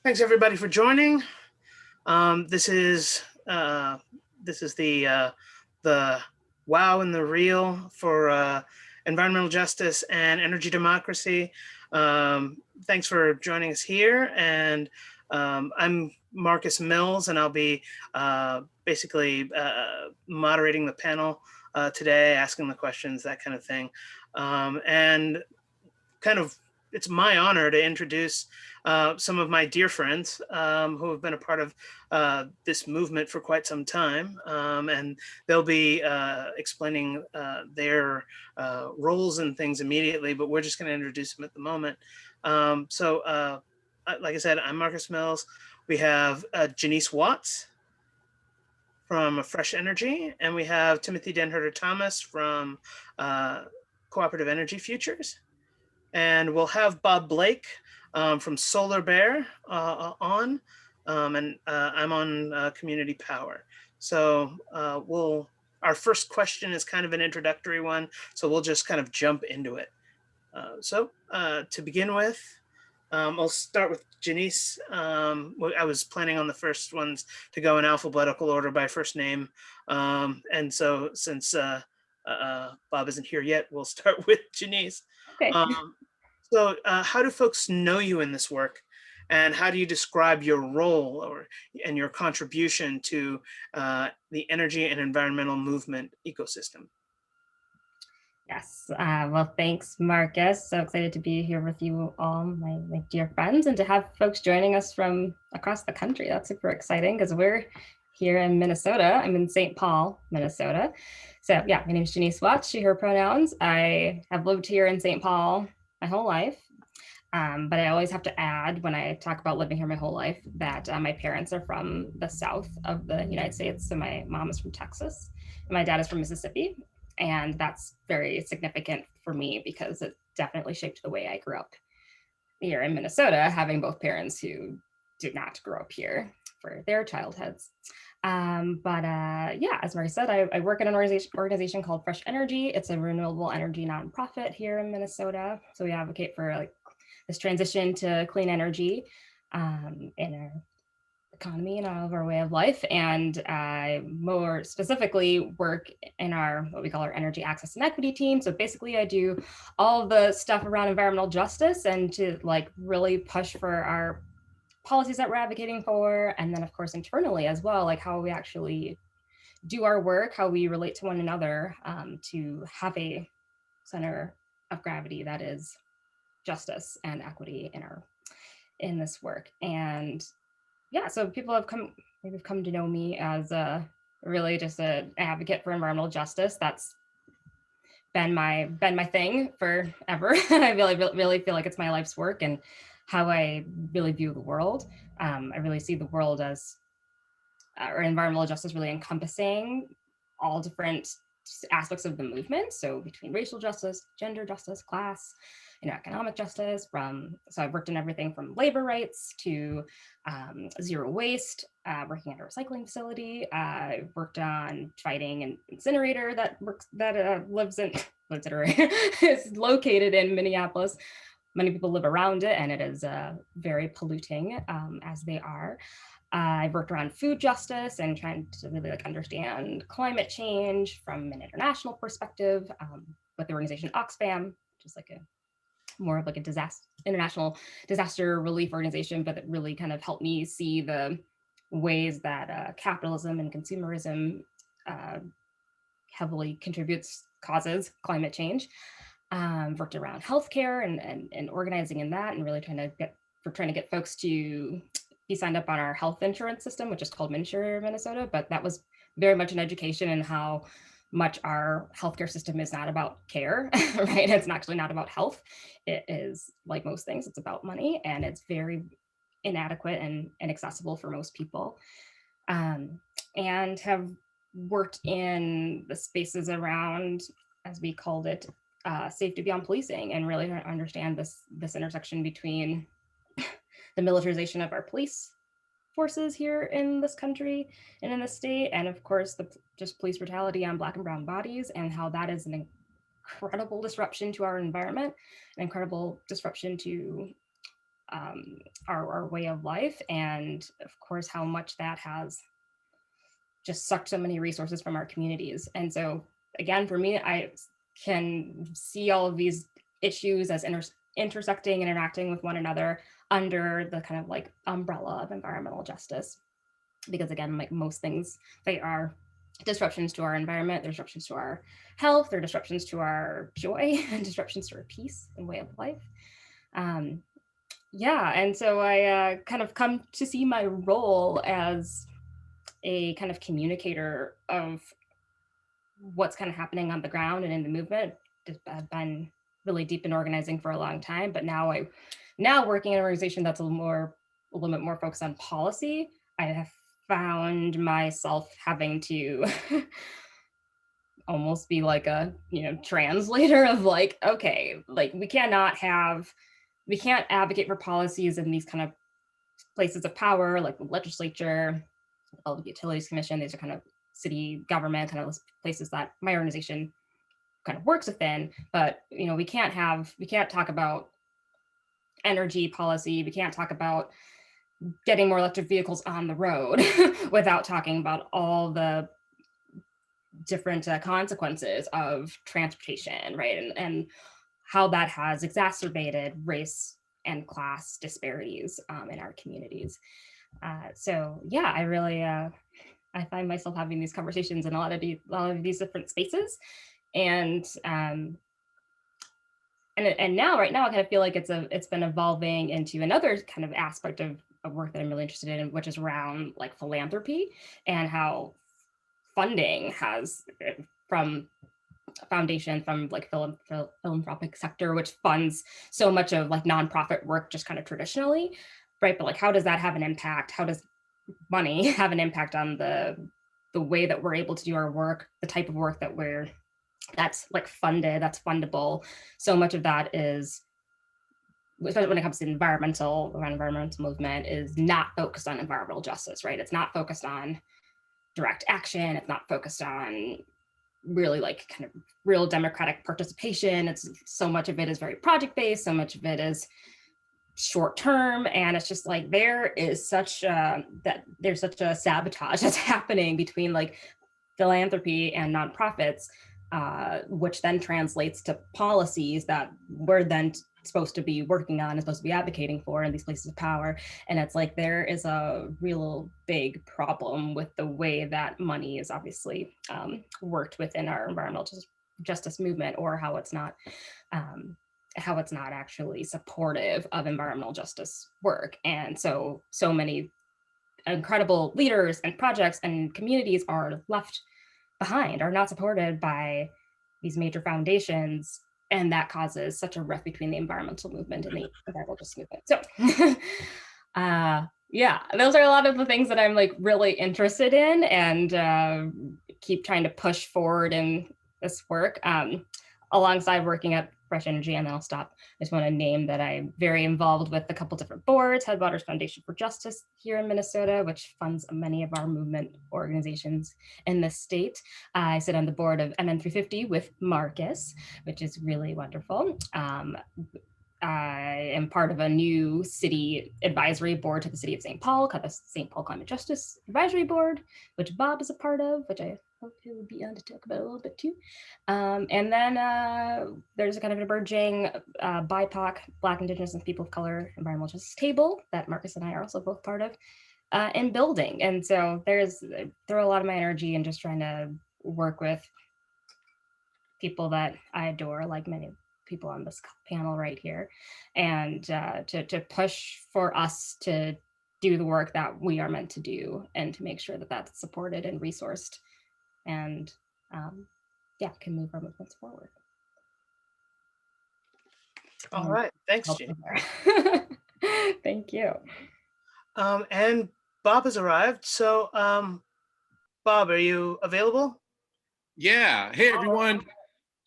Thanks everybody for joining. This is the wow and the real for environmental justice and energy democracy. Thanks for joining us here. And I'm Marcus Mills, and I'll be basically moderating the panel today, asking the questions, that kind of thing. And kind of it's my honor to introduce some of my dear friends who have been a part of this movement for quite some time. And they'll be explaining their roles and things immediately, but we're just going to introduce them at the moment. Like I said, I'm Marcus Mills. We have Janiece Watts from Fresh Energy, and we have Timothy DenHerder-Thomas from Cooperative Energy Futures. And we'll have Bob Blake from Solar Bear on, and I'm on Community Power. So our first question is kind of an introductory one, so we'll just kind of jump into it. To begin with, I'll start with Janiece. I was planning on the first ones to go in alphabetical order by first name. And so since Bob isn't here yet, we'll start with Janiece. Okay. How do folks know you in this work, and how do you describe your role and your contribution to the energy and environmental movement ecosystem? Yes. Well, thanks, Marcus. So excited to be here with you all, my dear friends, and to have folks joining us from across the country. That's super exciting because we're here in Minnesota. I'm in St. Paul, Minnesota. So yeah, my name is Janiece Watts, she, her pronouns. I have lived here in St. Paul my whole life. But I always have to add, when I talk about living here my whole life, that my parents are from the south of the United States. So my mom is from Texas, and my dad is from Mississippi. And that's very significant for me because it definitely shaped the way I grew up here in Minnesota, having both parents who did not grow up here for their childhoods. Yeah, as Mary said, I work at an organization called Fresh Energy. It's a renewable energy nonprofit here in Minnesota. So we advocate for this transition to clean energy in our economy and all of our way of life. And I more specifically work in what we call our energy access and equity team. So basically I do all the stuff around environmental justice and to really push for our policies that we're advocating for. And then of course, internally as well, how we actually do our work, how we relate to one another to have a center of gravity that is justice and equity in this work. And yeah, so people have come to know me as really just an advocate for environmental justice. That's been my thing forever. I really feel like it's my life's work and how I really view the world. I really see the world as or environmental justice really encompassing all different aspects of the movement. So between racial justice, gender justice, class, economic justice. So I've worked in everything from labor rights to zero waste, working at a recycling facility. I've worked on fighting an incinerator that is located in Minneapolis. Many people live around it, and it is very polluting, as they are. I've worked around food justice and trying to really understand climate change from an international perspective with the organization Oxfam, which is more of a international disaster relief organization, but it really kind of helped me see the ways that capitalism and consumerism heavily causes climate change. Worked around healthcare and organizing in that, and really trying to get folks to be signed up on our health insurance system, which is called MNsure Minnesota. But that was very much an education in how much our healthcare system is not about care, right? It's actually not about health. It is, like most things, it's about money, and it's very inadequate and inaccessible for most people. And have worked in the spaces around, as we called it, safety beyond policing, and really trying to understand this intersection between the militarization of our police forces here in this country and in the state, and of course just police brutality on Black and brown bodies, and how that is an incredible disruption to our environment, an incredible disruption to our way of life, and of course how much that has just sucked so many resources from our communities. And so again, for me, I can see all of these issues as intersecting and interacting with one another under the kind of like umbrella of environmental justice. Because again, like most things, they are disruptions to our environment, they're disruptions to our health, they're disruptions to our joy, and disruptions to our peace and way of life. Yeah, and so I kind of come to see my role as a kind of communicator of what's kind of happening on the ground and in the movement. I've been really deep in organizing for a long time, but now working in an organization that's a little bit more focused on policy, I have found myself having to almost be like a translator of like, okay, like we can't advocate for policies in these kind of places of power like the legislature, the utilities commission. These are kind of city government kind of places that my organization kind of works within. But we can't talk about energy policy, we can't talk about getting more electric vehicles on the road without talking about all the different consequences of transportation, right? And how that has exacerbated race and class disparities in our communities. So yeah, I really I find myself having these conversations in a lot of these different spaces, and now right now I kind of feel like it's been evolving into another kind of aspect of work that I'm really interested in, which is around like philanthropy and how funding has from foundation, from like philanthropic sector, which funds so much of like nonprofit work just kind of traditionally, right? But like, how does that have an impact? How does money have an impact on the way that we're able to do our work, the type of work that's like funded, that's fundable? So much of that is, especially when it comes to environmental movement, is not focused on environmental justice, right? It's not focused on direct action. It's not focused on really like kind of real democratic participation. It's so much of it is very project based, so much of it is short term, and it's just like there's such a sabotage that's happening between like philanthropy and nonprofits, which then translates to policies that we're then supposed to be working on and supposed to be advocating for in these places of power. And it's like there is a real big problem with the way that money is obviously worked within our environmental justice movement, or how it's not actually supportive of environmental justice work. And so many incredible leaders and projects and communities are left behind, are not supported by these major foundations, and that causes such a rift between the environmental movement and the environmental justice movement. So yeah, those are a lot of the things that I'm like really interested in, and keep trying to push forward in this work, alongside working at Fresh Energy. And then I'll stop. I just want to name that I'm very involved with a couple different boards: Headwaters Foundation for Justice here in Minnesota, which funds many of our movement organizations in the state. I sit on the board of MN350 with Marcus, which is really wonderful. I am part of a new city advisory board to the city of St. Paul, called the St. Paul Climate Justice Advisory Board, which Bob is a part of, which I hope he will be on to talk about a little bit too. And then there's a kind of an emerging BIPOC, Black, Indigenous, and People of Color environmental justice table that Marcus and I are also both part of in building. And so throw a lot of my energy in just trying to work with people that I adore, like many people on this panel right here, and to push for us to do the work that we are meant to do, and to make sure that that's supported and resourced, and yeah, can move our movements forward. All right, thanks, Jeannie. Thank you. And Bob has arrived. So Bob, are you available? Yeah. Hey, everyone.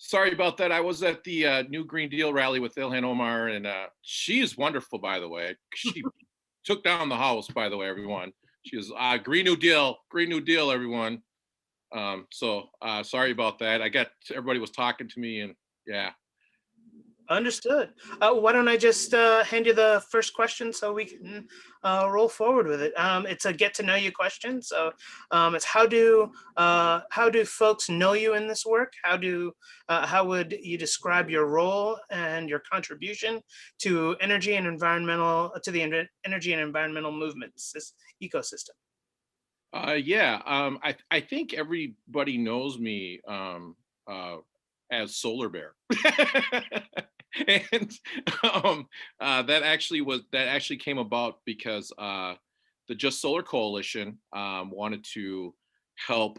Sorry about that. I was at the New Green Deal rally with Ilhan Omar, and she's wonderful, by the way. She took down the house, by the way, everyone. She was Green New Deal, everyone. So sorry about that. Everybody was talking to me, and yeah. Understood. Why don't I just hand you the first question so we can roll forward with it? It's a get to know you question. So it's how do folks know you in this work? How would you describe your role and your contribution to energy and environmental to the energy and environmental movements, this ecosystem? Yeah, I think everybody knows me as Solar Bear. And that actually came about because the Just Solar Coalition wanted to help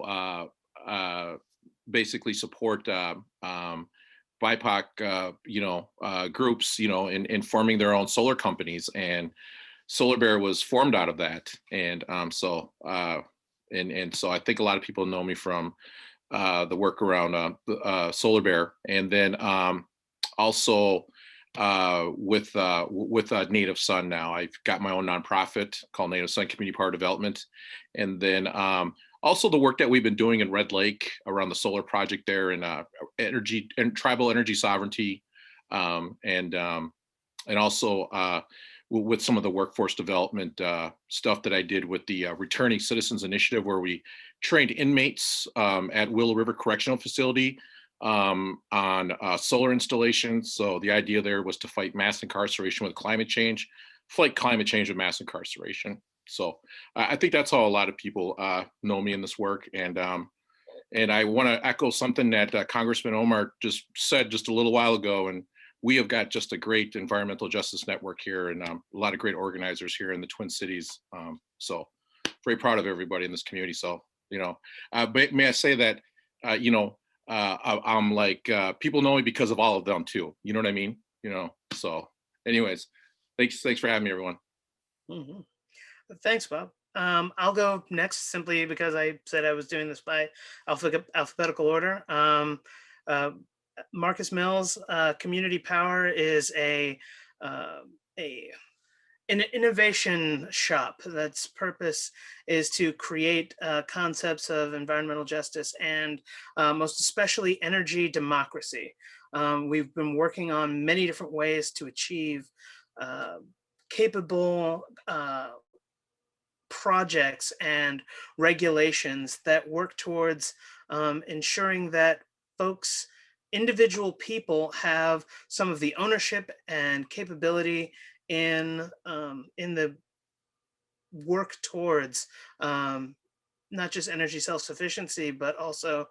basically support BIPOC groups, in forming their own solar companies, and Solar Bear was formed out of that. And so I think a lot of people know me from the work around Solar Bear, and then also with Native Sun. Now I've got my own nonprofit called Native Sun Community Power Development, and then also the work that we've been doing in Red Lake around the solar project there, and energy and tribal energy sovereignty, and also with some of the workforce development stuff that I did with the Returning Citizens Initiative, where we trained inmates at Willow River Correctional Facility on solar installations. So the idea there was to fight mass incarceration with climate change, fight climate change with mass incarceration. So I think that's how a lot of people know me in this work. And I want to echo something that Congressman Omar just said just a little while ago. And we have got just a great environmental justice network here, and a lot of great organizers here in the Twin Cities. So very proud of everybody in this community. So, but may I say that, I'm like, people know me because of all of them too. You know what I mean? So anyways, thanks for having me, everyone. Mm-hmm. Thanks, Bob. I'll go next simply because I said I was doing this by alphabetical order. Marcus Mills, Community Power is an innovation shop that's purpose is to create concepts of environmental justice and most especially energy democracy. We've been working on many different ways to achieve capable projects and regulations that work towards ensuring that individual people have some of the ownership and capability in the work towards not just energy self-sufficiency, but also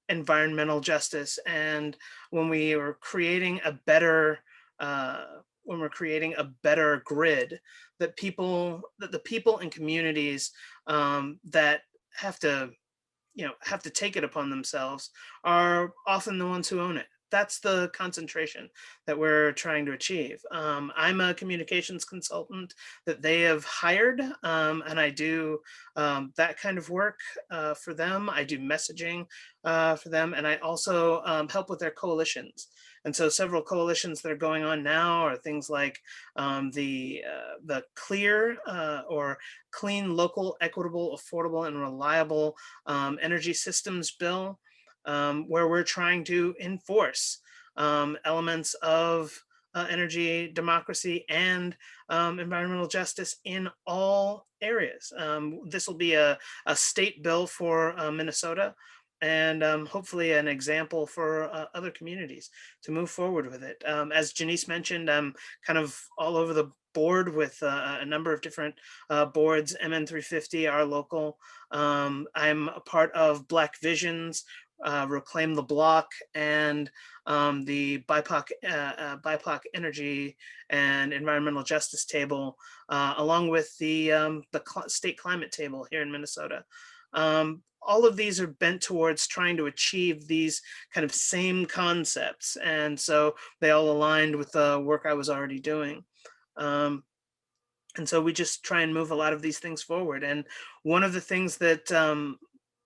environmental justice. And when we are creating a better grid, that the people and communities that have to take it upon themselves are often the ones who own it. That's the concentration that we're trying to achieve. I'm a communications consultant that they have hired, and I do that kind of work for them. I do messaging for them, and I also help with their coalitions. And so several coalitions that are going on now are things like the CLEAR or Clean, Local, Equitable, Affordable, and Reliable Energy Systems Bill, where we're trying to enforce elements of energy democracy and environmental justice in all areas. This will be a state bill for Minnesota, and hopefully an example for other communities to move forward with it. As Janice mentioned, I'm kind of all over the board with a number of different boards, MN350, our local. I'm a part of Black Visions, Reclaim the Block, and the BIPOC Energy and Environmental Justice Table, along with the State Climate Table here in Minnesota. All of these are bent towards trying to achieve these kind of same concepts. And so they all aligned with the work I was already doing. And so we just try and move a lot of these things forward. And one of the things that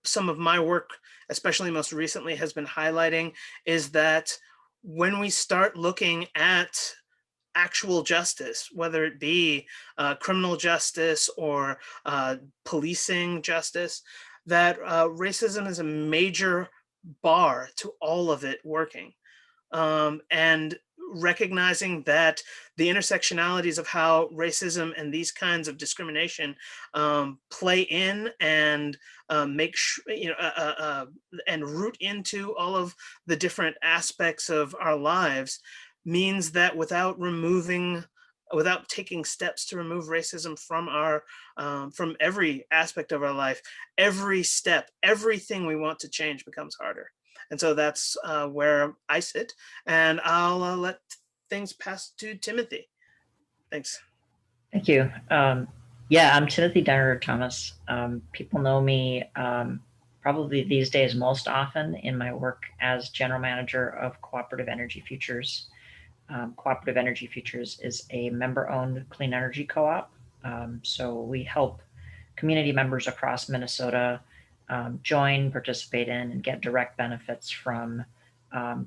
some of my work, especially most recently, has been highlighting is that when we start looking at actual justice, whether it be criminal justice or policing justice, that racism is a major bar to all of it working. and recognizing that the intersectionalities of how racism and these kinds of discrimination play in and and root into all of the different aspects of our lives means that without taking steps to remove racism from from every aspect of our life, everything we want to change becomes harder. And so that's where I sit, and I'll let things pass to Timothy. Thanks. Thank you. Yeah, I'm Timothy DenHerder-Thomas. People know me probably these days most often in my work as general manager of Cooperative Energy Futures. Cooperative Energy Futures is a member-owned clean energy co-op. So we help community members across Minnesota join, participate in, and get direct benefits from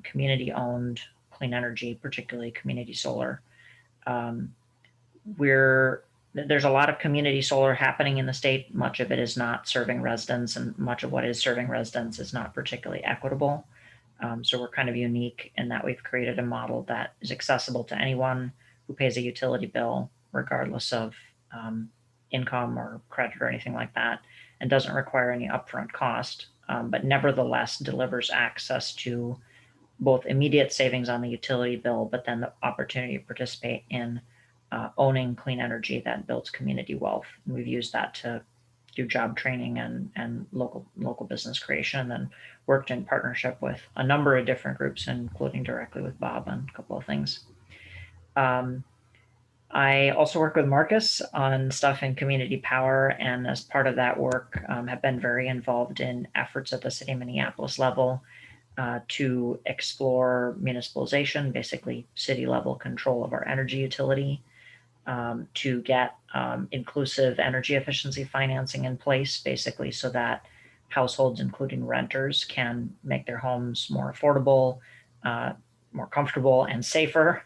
community-owned clean energy, particularly community solar. There's a lot of community solar happening in the state. Much of it is not serving residents, and much of what is serving residents is not particularly equitable. So we're kind of unique in that we've created a model that is accessible to anyone who pays a utility bill, regardless of income or credit or anything like that, and doesn't require any upfront cost, but nevertheless delivers access to both immediate savings on the utility bill, but then the opportunity to participate in owning clean energy that builds community wealth. And we've used that to do job training and local business creation, and worked in partnership with a number of different groups, including directly with Bob on a couple of things. I also work with Marcus on stuff in community power, and as part of that work, have been very involved in efforts at the city of Minneapolis level to explore municipalization, basically city level control of our energy utility, to get inclusive energy efficiency financing in place, basically so that households, including renters, can make their homes more affordable, more comfortable, and safer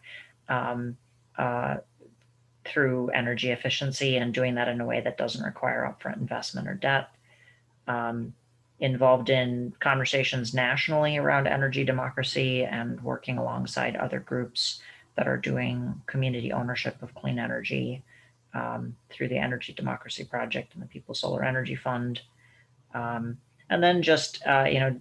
through energy efficiency, and doing that in a way that doesn't require upfront investment or debt. Involved in conversations nationally around energy democracy and working alongside other groups that are doing community ownership of clean energy through the Energy Democracy Project and the People's Solar Energy Fund. And then just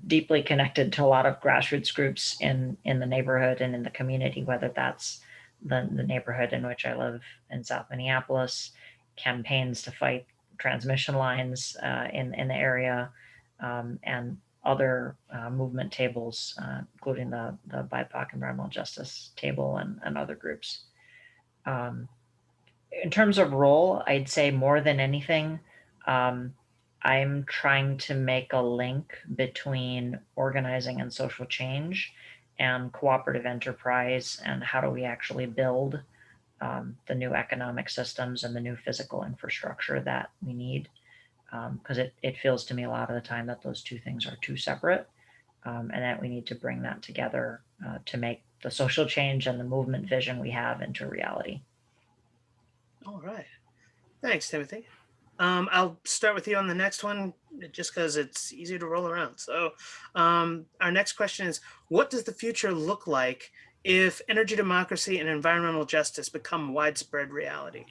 deeply connected to a lot of grassroots groups in the neighborhood and in the community, whether that's the neighborhood in which I live in South Minneapolis, campaigns to fight transmission lines in the area, and other movement tables, including the BIPOC Environmental Justice Table and other groups. In terms of role, I'd say more than anything, I'm trying to make a link between organizing and social change and cooperative enterprise, and how do we actually build the new economic systems and the new physical infrastructure that we need. Because it feels to me a lot of the time that those two things are too separate, and that we need to bring that together to make the social change and the movement vision we have into reality. All right. Thanks, Timothy. I'll start with you on the next one, just because it's easier to roll around. So our next question is, what does the future look like if energy democracy and environmental justice become widespread reality?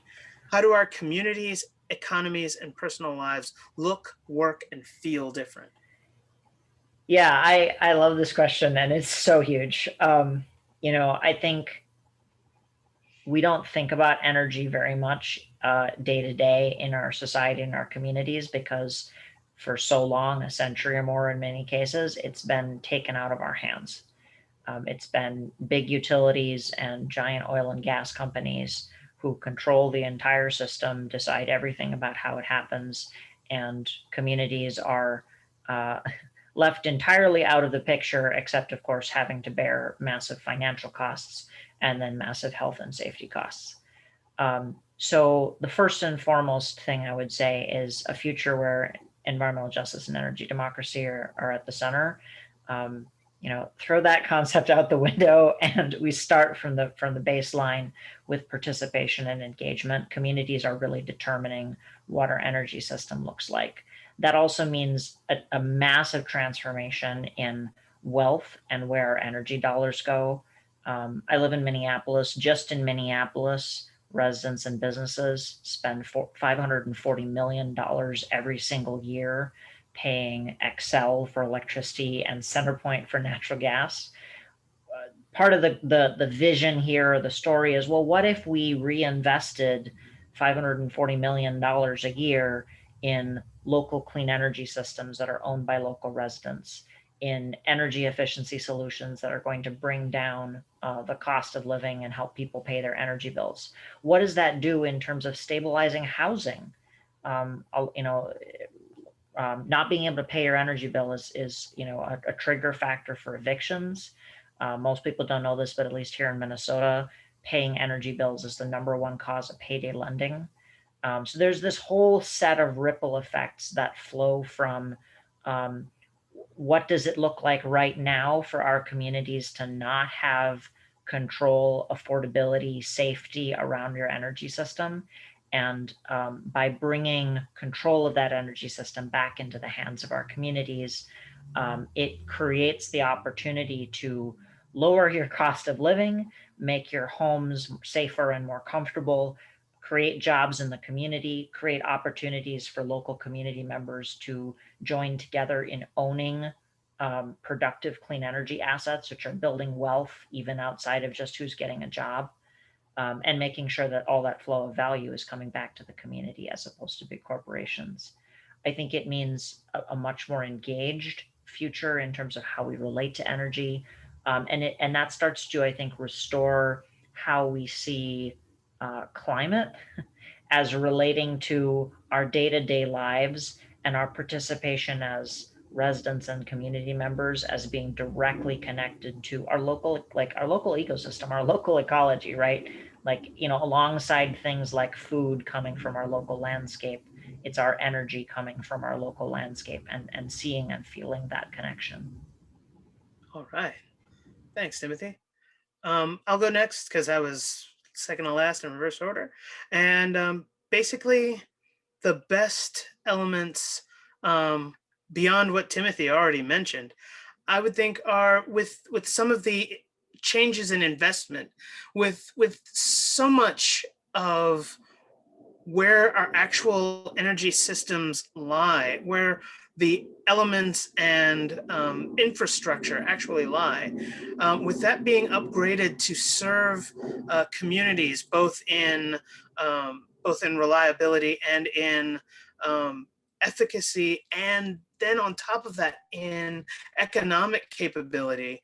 How do our communities, economies, and personal lives look, work, and feel different? Yeah, I love this question, and it's so huge. I think we don't think about energy very much day to day in our society, in our communities, because for so long, a century or more in many cases, it's been taken out of our hands. It's been big utilities and giant oil and gas companies who control the entire system, decide everything about how it happens, and communities are left entirely out of the picture, except, of course, having to bear massive financial costs and then massive health and safety costs. So the first and foremost thing I would say is a future where environmental justice and energy democracy are at the center. Throw that concept out the window, and we start from the baseline with participation and engagement. Communities are really determining what our energy system looks like. That also means a massive transformation in wealth and where our energy dollars go. I live in Minneapolis. Just in Minneapolis, residents and businesses spend $540 million every single year paying Xcel for electricity and CenterPoint for natural gas. Part of the vision here, or the story is, well, what if we reinvested $540 million a year in local clean energy systems that are owned by local residents, in energy efficiency solutions that are going to bring down the cost of living and help people pay their energy bills? What does that do in terms of stabilizing housing? Not being able to pay your energy bill is a trigger factor for evictions. Most people don't know this, but at least here in Minnesota, paying energy bills is the #1 cause of payday lending. So there's this whole set of ripple effects that flow from what does it look like right now for our communities to not have control, affordability, safety around your energy system. And by bringing control of that energy system back into the hands of our communities, it creates the opportunity to lower your cost of living, make your homes safer and more comfortable, create jobs in the community, create opportunities for local community members to join together in owning productive clean energy assets, which are building wealth even outside of just who's getting a job, and making sure that all that flow of value is coming back to the community as opposed to big corporations. I think it means a much more engaged future in terms of how we relate to energy. And that starts to, I think, restore how we see climate as relating to our day-to-day lives and our participation as residents and community members as being directly connected to our local ecosystem, our local ecology, right? Alongside things like food coming from our local landscape, it's our energy coming from our local landscape, and seeing and feeling that connection. All right. Thanks, Timothy. I'll go next because I was second to last in reverse order. And basically, the best elements beyond what Timothy already mentioned, I would think, are with some of the changes in investment, with so much of where our actual energy systems lie, where the elements and infrastructure actually lie, with that being upgraded to serve communities both in reliability and in efficacy, and then on top of that in economic capability.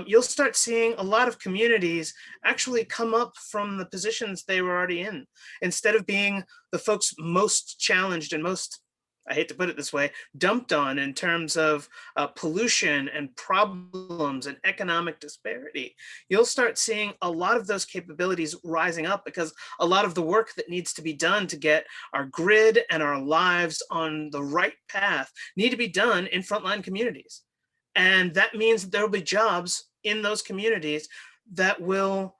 You'll start seeing a lot of communities actually come up from the positions they were already in. Instead of being the folks most challenged and most, I hate to put it this way, dumped on in terms of pollution and problems and economic disparity, you'll start seeing a lot of those capabilities rising up, because a lot of the work that needs to be done to get our grid and our lives on the right path need to be done in frontline communities. And that means that there will be jobs in those communities that will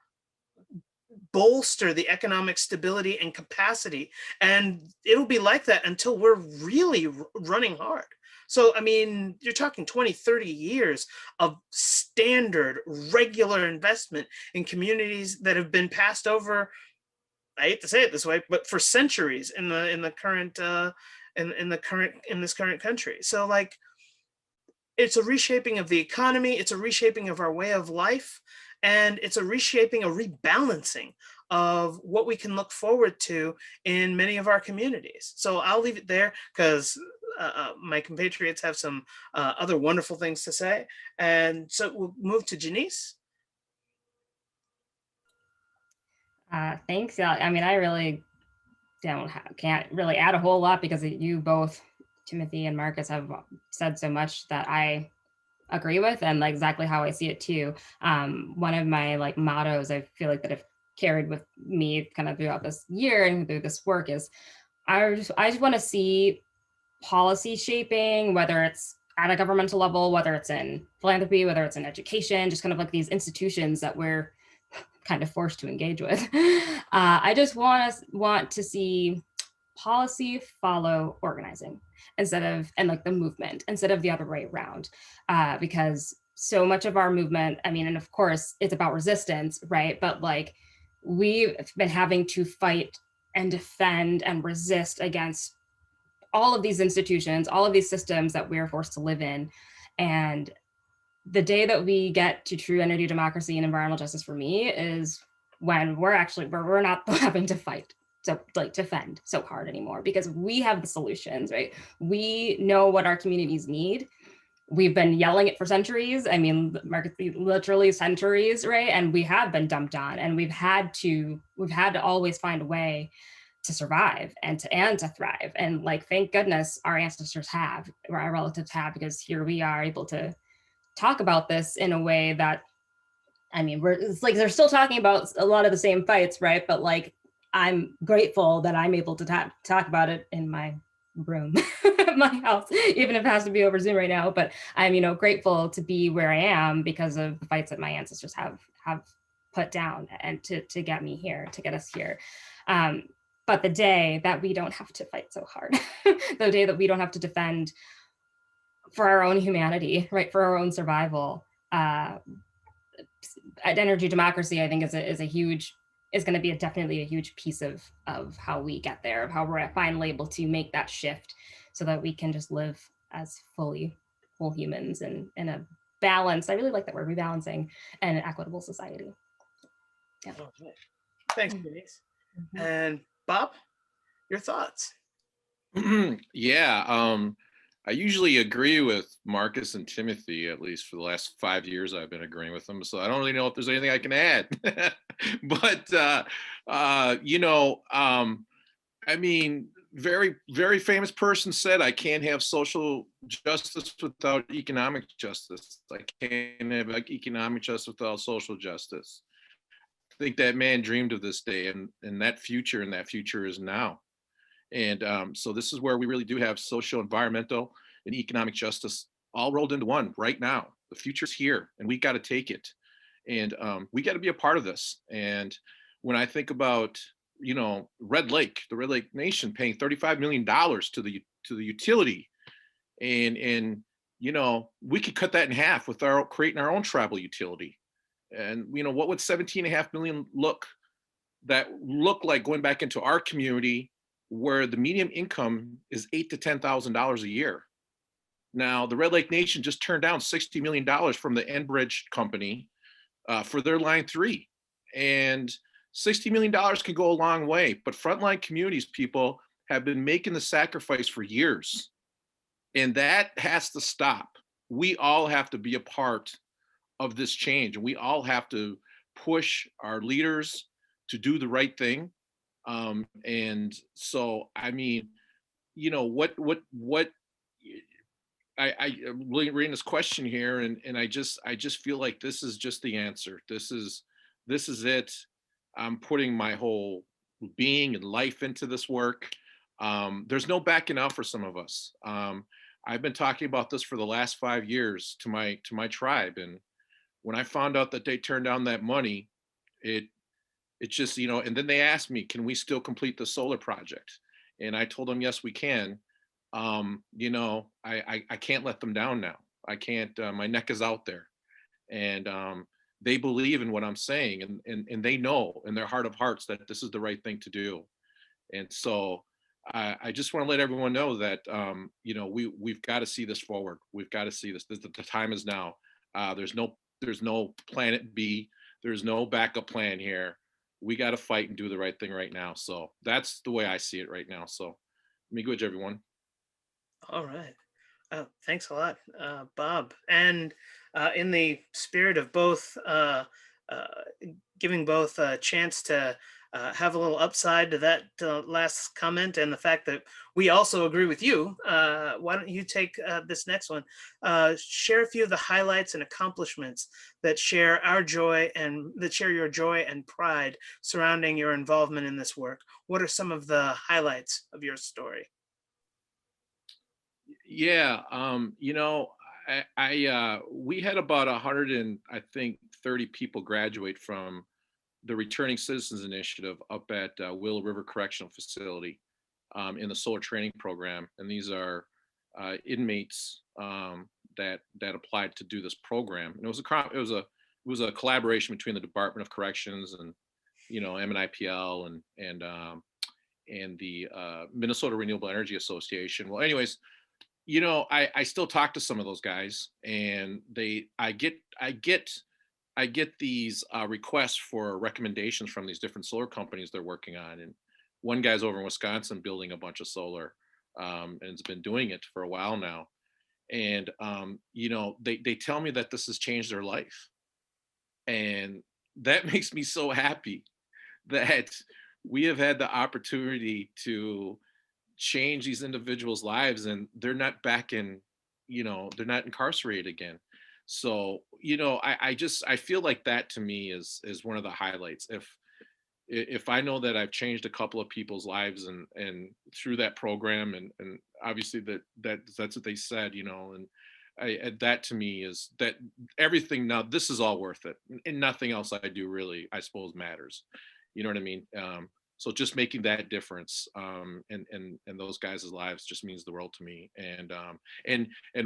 bolster the economic stability and capacity. And it'll be like that until we're really running hard. So, I mean, you're talking 20, 30 years of standard, regular investment in communities that have been passed over, I hate to say it this way, but for centuries in the current in this current country. So, like, it's a reshaping of the economy, it's a reshaping of our way of life, and it's a reshaping, a rebalancing of what we can look forward to in many of our communities. So I'll leave it there, because my compatriots have some other wonderful things to say. And so we'll move to Janice. Thanks. Yeah, I mean, I really can't really add a whole lot, because you both, Timothy and Marcus, have said so much that I agree with, and like exactly how I see it too. One of my mottos, I feel like, that have carried with me kind of throughout this year and through this work is, I just want to see policy shaping, whether it's at a governmental level, whether it's in philanthropy, whether it's in education, just kind of like these institutions that we're kind of forced to engage with. I just want to see policy follow organizing, and the movement, instead of the other way around, because so much of our movement, I mean, and of course it's about resistance, right? But like we've been having to fight and defend and resist against all of these institutions, all of these systems that we're forced to live in. And the day that we get to true energy democracy and environmental justice for me is when we're not having to fight, so like defend so hard anymore, because we have the solutions, right? We know what our communities need. We've been yelling it for centuries. I mean, literally centuries, right? And we have been dumped on, and we've had to always find a way to survive and to thrive. And like, thank goodness our ancestors have, or our relatives have, because here we are able to talk about this in a way that, I mean, it's like they're still talking about a lot of the same fights, right? But like, I'm grateful that I'm able to talk about it in my room, my house, even if it has to be over Zoom right now. But I'm, grateful to be where I am because of the fights that my ancestors have put down and to get me here, to get us here. But the day that we don't have to fight so hard, the day that we don't have to defend for our own humanity, right, for our own survival, energy democracy, I think, is going to be definitely a huge piece of how we get there, of how we're finally able to make that shift so that we can just live as whole humans in a balanced, I really like that word, rebalancing, and an equitable society. Yeah. Okay. Thanks, Janiece. And Bob, your thoughts? Yeah, I usually agree with Marcus and Timothy, at least for the last 5 years I've been agreeing with them. So I don't really know if there's anything I can add. But, I mean, very, very famous person said, I can't have social justice without economic justice. I can't have economic justice without social justice. I think that man dreamed of this day, and that future is now. And so this is where we really do have social, environmental, and economic justice all rolled into one right now. The future's here, and we got to take it. And we got to be a part of this. And when I think about, Red Lake, the Red Lake Nation paying $35 million to the utility, and we could cut that in half with creating our own tribal utility. And what would 17.5 million look like going back into our community, where the median income is $8,000 to $10,000 a year. Now, the Red Lake Nation just turned down $60 million from the Enbridge company for their Line 3. And $60 million can go a long way, but frontline communities, people, have been making the sacrifice for years. And that has to stop. We all have to be a part of this change. And we all have to push our leaders to do the right thing. And so, I mean, I'm really reading this question here, and I just feel like this is just the answer. This is it. I'm putting my whole being and life into this work. There's no backing out for some of us. I've been talking about this for the last 5 years to my tribe, and when I found out that they turned down that money, it's just, and then they asked me, can we still complete the solar project? And I told them, yes, we can. I can't let them down now. I can't, my neck is out there. And they believe in what I'm saying, and they know in their heart of hearts that this is the right thing to do. And so I just want to let everyone know that, we've got to see this forward. We've got to see this. The time is now. There's no planet B. There's no backup plan here. We got to fight and do the right thing right now. So that's the way I see it right now. So me good, everyone. All right. Thanks a lot, Bob. And in the spirit of both giving both a chance to have a little upside to that last comment, and the fact that we also agree with you, why don't you take this next one? Share a few of the highlights and accomplishments that share your joy and pride surrounding your involvement in this work. What are some of the highlights of your story? Yeah, we had about 130 people graduate from the Returning Citizens Initiative up at Willow River Correctional Facility in the solar training program. And these are inmates that applied to do this program. And it was a collaboration between the Department of Corrections and MNIPL and the Minnesota Renewable Energy Association. Well, anyways, I still talk to some of those guys, and I get these requests for recommendations from these different solar companies they're working on. And one guy's over in Wisconsin building a bunch of solar, and has been doing it for a while now. And they tell me that this has changed their life, and that makes me so happy that we have had the opportunity to change these individuals' lives, and they're not back in, they're not incarcerated again. So, I feel like that to me is one of the highlights. If I know that I've changed a couple of people's lives and through that program, and obviously that's what they said, and that to me is that everything now, this is all worth it, and nothing else I do really, I suppose, matters. You know what I mean? So just making that difference in those guys' lives just means the world to me. And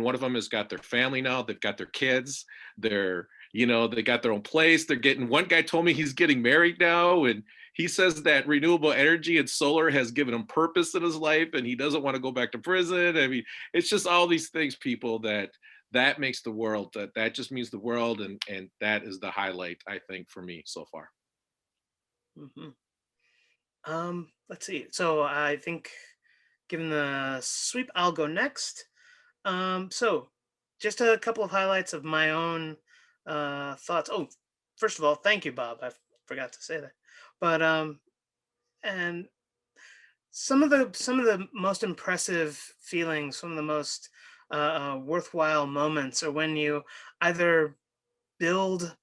one of them has got their family now. They've got their kids. They got their own place. One guy told me he's getting married now, and he says that renewable energy and solar has given him purpose in his life, and he doesn't want to go back to prison. I mean, it's just all these things, people, that makes the world, that just means the world, and that is the highlight, I think, for me so far. Mm-hmm. Let's see. So I think, given the sweep, I'll go next. So just a couple of highlights of my own thoughts. Oh, first of all, thank you, Bob. I forgot to say that. But and some of the most impressive feelings, some of the most worthwhile moments are when you either build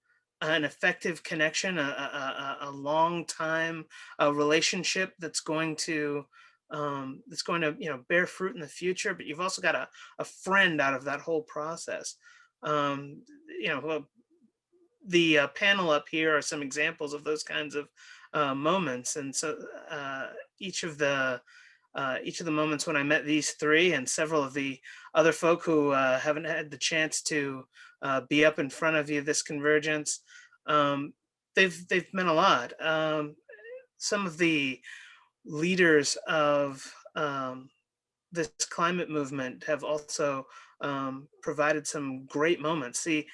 an effective connection, a long time relationship that's going to bear fruit in the future, but you've also got a friend out of that whole process. Well, the panel up here are some examples of those kinds of moments, and so each of the moments when I met these three and several of the other folk who haven't had the chance to be up in front of you this convergence, they've meant a lot. Some of the leaders of this climate movement have also provided some great moments. See,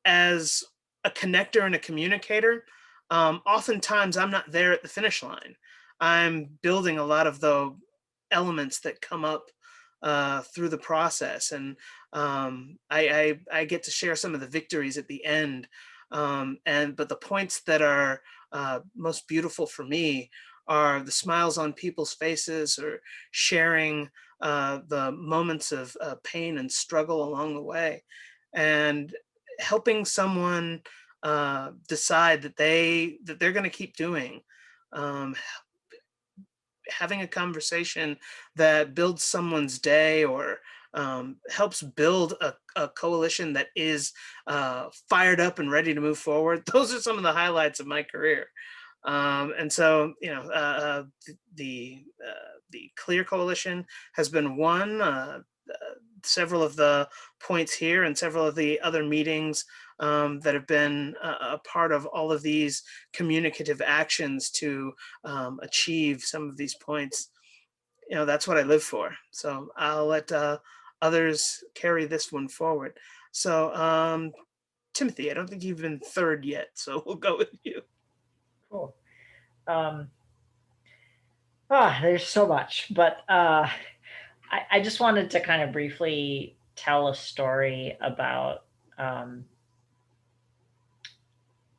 as a connector and a communicator, oftentimes I'm not there at the finish line. I'm building a lot of the elements that come up through the process, and I get to share some of the victories at the end. But the points that are most beautiful for me are the smiles on people's faces, or sharing the moments of pain and struggle along the way, and helping someone decide that they're going to keep doing. Having a conversation that builds someone's day, or helps build a coalition that is fired up and ready to move forward. Those are some of the highlights of my career. And so, the Clear Coalition has been one. Several of the points here and several of the other meetings that have been a part of all of these communicative actions to achieve some of these points. That's what I live for. So I'll let others carry this one forward. So Timothy, I don't think you've been third yet, so we'll go with you. Cool. There's so much, but I just wanted to kind of briefly tell a story about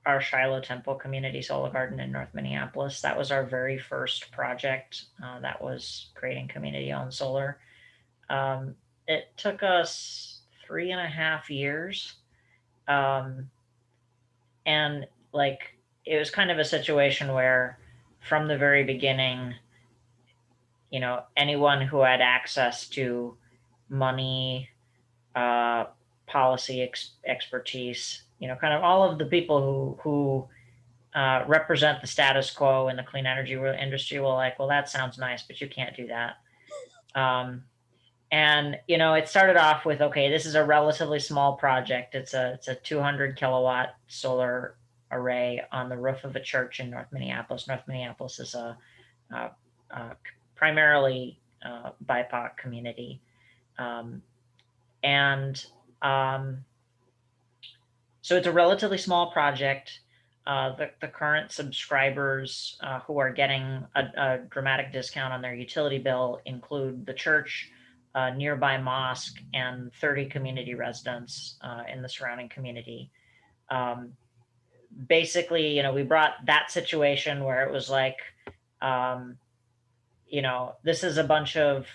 our Shiloh Temple Community Solar Garden in North Minneapolis. That was our very first project that was creating community-owned solar. It took us 3.5 years. And it was kind of a situation where from the very beginning, anyone who had access to money, policy expertise, kind of all of the people who represent the status quo in the clean energy industry were like, well, that sounds nice, but you can't do that. And, it started off with, okay, this is a relatively small project. It's a 200 kilowatt solar array on the roof of a church in North Minneapolis. North Minneapolis is a primarily BIPOC community. So it's a relatively small project. The current subscribers who are getting a dramatic discount on their utility bill include the church, nearby mosque, and 30 community residents in the surrounding community. Basically, we brought that situation where it was like, this is a bunch of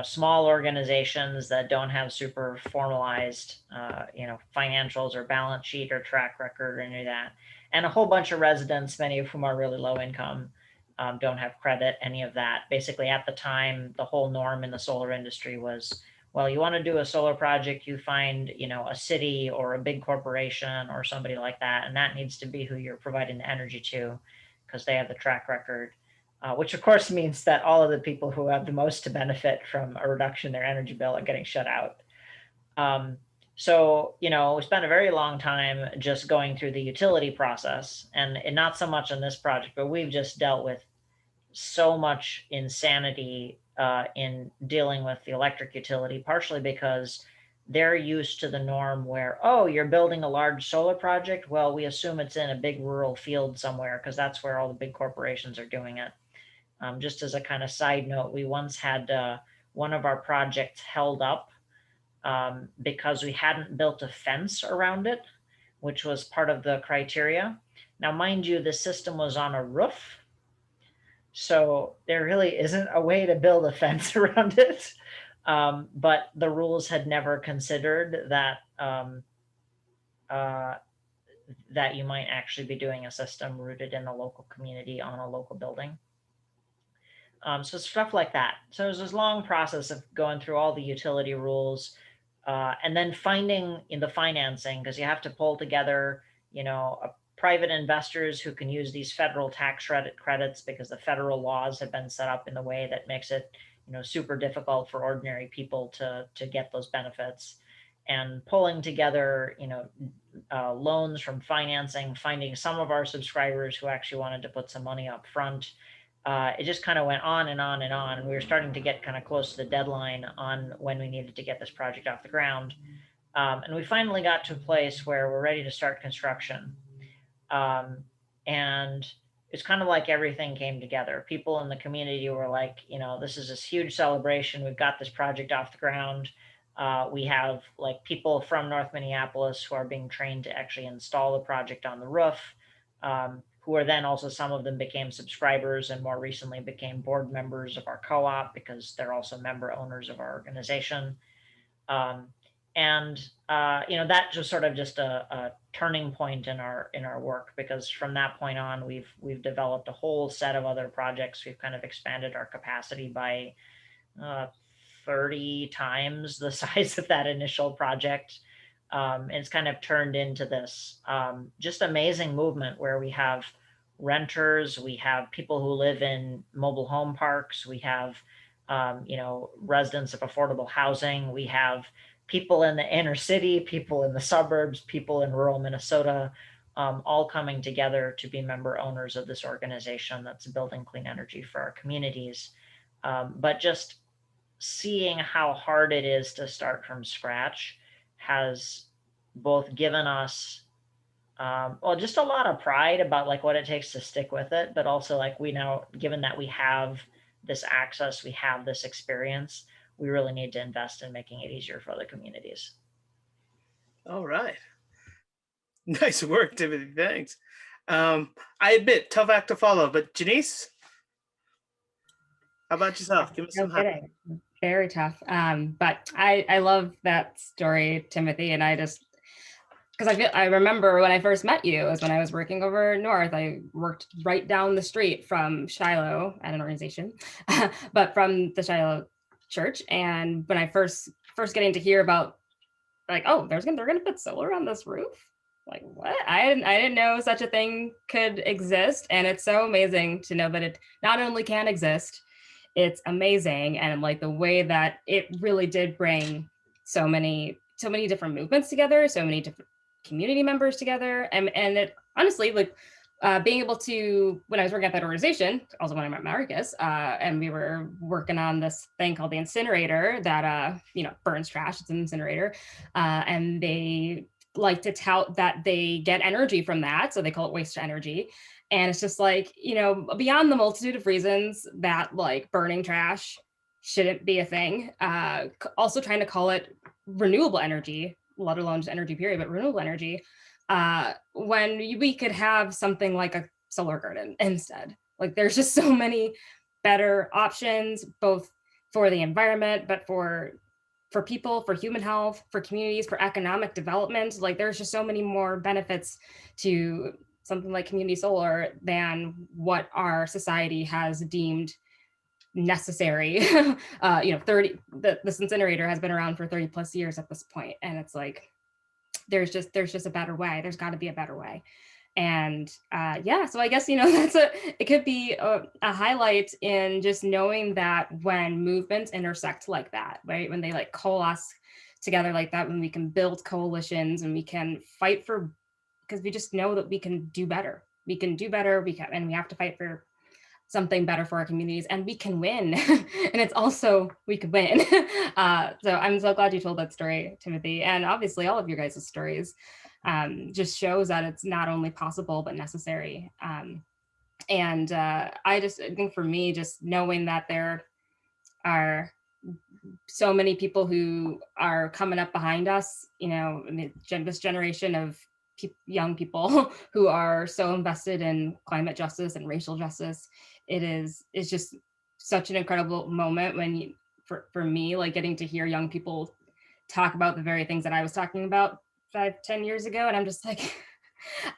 small organizations that don't have super formalized, financials or balance sheet or track record or any of that. And a whole bunch of residents, many of whom are really low income, don't have credit, any of that. Basically, at the time, the whole norm in the solar industry was, well, you want to do a solar project, you find, a city or a big corporation or somebody like that. And that needs to be who you're providing the energy to, because they have the track record. Which of course means that all of the people who have the most to benefit from a reduction in their energy bill are getting shut out. So, we spent a very long time just going through the utility process, and not so much on this project, but we've just dealt with so much insanity in dealing with the electric utility, partially because they're used to the norm where, oh, you're building a large solar project. Well, we assume it's in a big rural field somewhere because that's where all the big corporations are doing it. Just as a kind of side note, we once had one of our projects held up because we hadn't built a fence around it, which was part of the criteria. Now, mind you, the system was on a roof, so there really isn't a way to build a fence around it. But the rules had never considered that that you might actually be doing a system rooted in a local community on a local building. So stuff like that. So it was this long process of going through all the utility rules and then finding in the financing, because you have to pull together, private investors who can use these federal tax credits, because the federal laws have been set up in the way that makes it, super difficult for ordinary people to get those benefits, and pulling together, loans from financing, finding some of our subscribers who actually wanted to put some money up front. It just kind of went on and on and on. And we were starting to get kind of close to the deadline on when we needed to get this project off the ground. And we finally got to a place where we're ready to start construction. And it's kind of like everything came together. People in the community were like, this is this huge celebration. We've got this project off the ground. We have like people from North Minneapolis who are being trained to actually install the project on the roof. Who are then also, some of them became subscribers and more recently became board members of our co-op because they're also member owners of our organization. That just sort of just a turning point in our work, because from that point on, we've developed a whole set of other projects. We've kind of expanded our capacity by 30 times the size of that initial project. It's kind of turned into this just amazing movement where we have renters, we have people who live in mobile home parks, we have residents of affordable housing, we have people in the inner city, people in the suburbs, people in rural Minnesota, all coming together to be member owners of this organization that's building clean energy for our communities. But just seeing how hard it is to start from scratch has both given us just a lot of pride about like what it takes to stick with it, but also like we now, given that we have this access, we have this experience, we really need to invest in making it easier for other communities. All right. Nice work, Timothy. Thanks. I admit, tough act to follow, but Janice, how about yourself? Give us some help. Very tough. But I love that story, Timothy, and I just, because I remember when I first met you was when I was working over north. I worked right down the street from Shiloh at an organization, but from the Shiloh church. And when I first getting to hear about like, oh, they're gonna put solar on this roof. Like, what? I didn't know such a thing could exist. And it's so amazing to know that it not only can exist, it's amazing. And like the way that it really did bring so many different movements together, so many different community members together. And it honestly, like being able to, when I was working at that organization, also when I met Marcus, and we were working on this thing called the incinerator that, burns trash, it's an incinerator. And they like to tout that they get energy from that. So they call it waste to energy. And it's just like, beyond the multitude of reasons that like burning trash shouldn't be a thing, also trying to call it renewable energy, let alone just energy period, but renewable energy, when we could have something like a solar garden instead. Like there's just so many better options, both for the environment, but for people, for human health, for communities, for economic development. Like there's just so many more benefits to something like community solar than what our society has deemed necessary. This incinerator has been around for 30 plus years at this point, and it's like there's just a better way. There's got to be a better way. And so I guess it could be a highlight in just knowing that when movements intersect like that, right, when they like coalesce together like that, when we can build coalitions and we can fight for, because we just know that we can do better. We can do better. And we have to fight for something better for our communities, and we can win. And it's also, we could win. So I'm so glad you told that story, Timothy. And obviously all of your guys' stories just shows that it's not only possible, but necessary. I think for me, just knowing that there are so many people who are coming up behind us, this generation of young people who are so invested in climate justice and racial justice. It's just such an incredible moment when for me, like getting to hear young people talk about the very things that I was talking about 5-10 years ago. And I'm just like,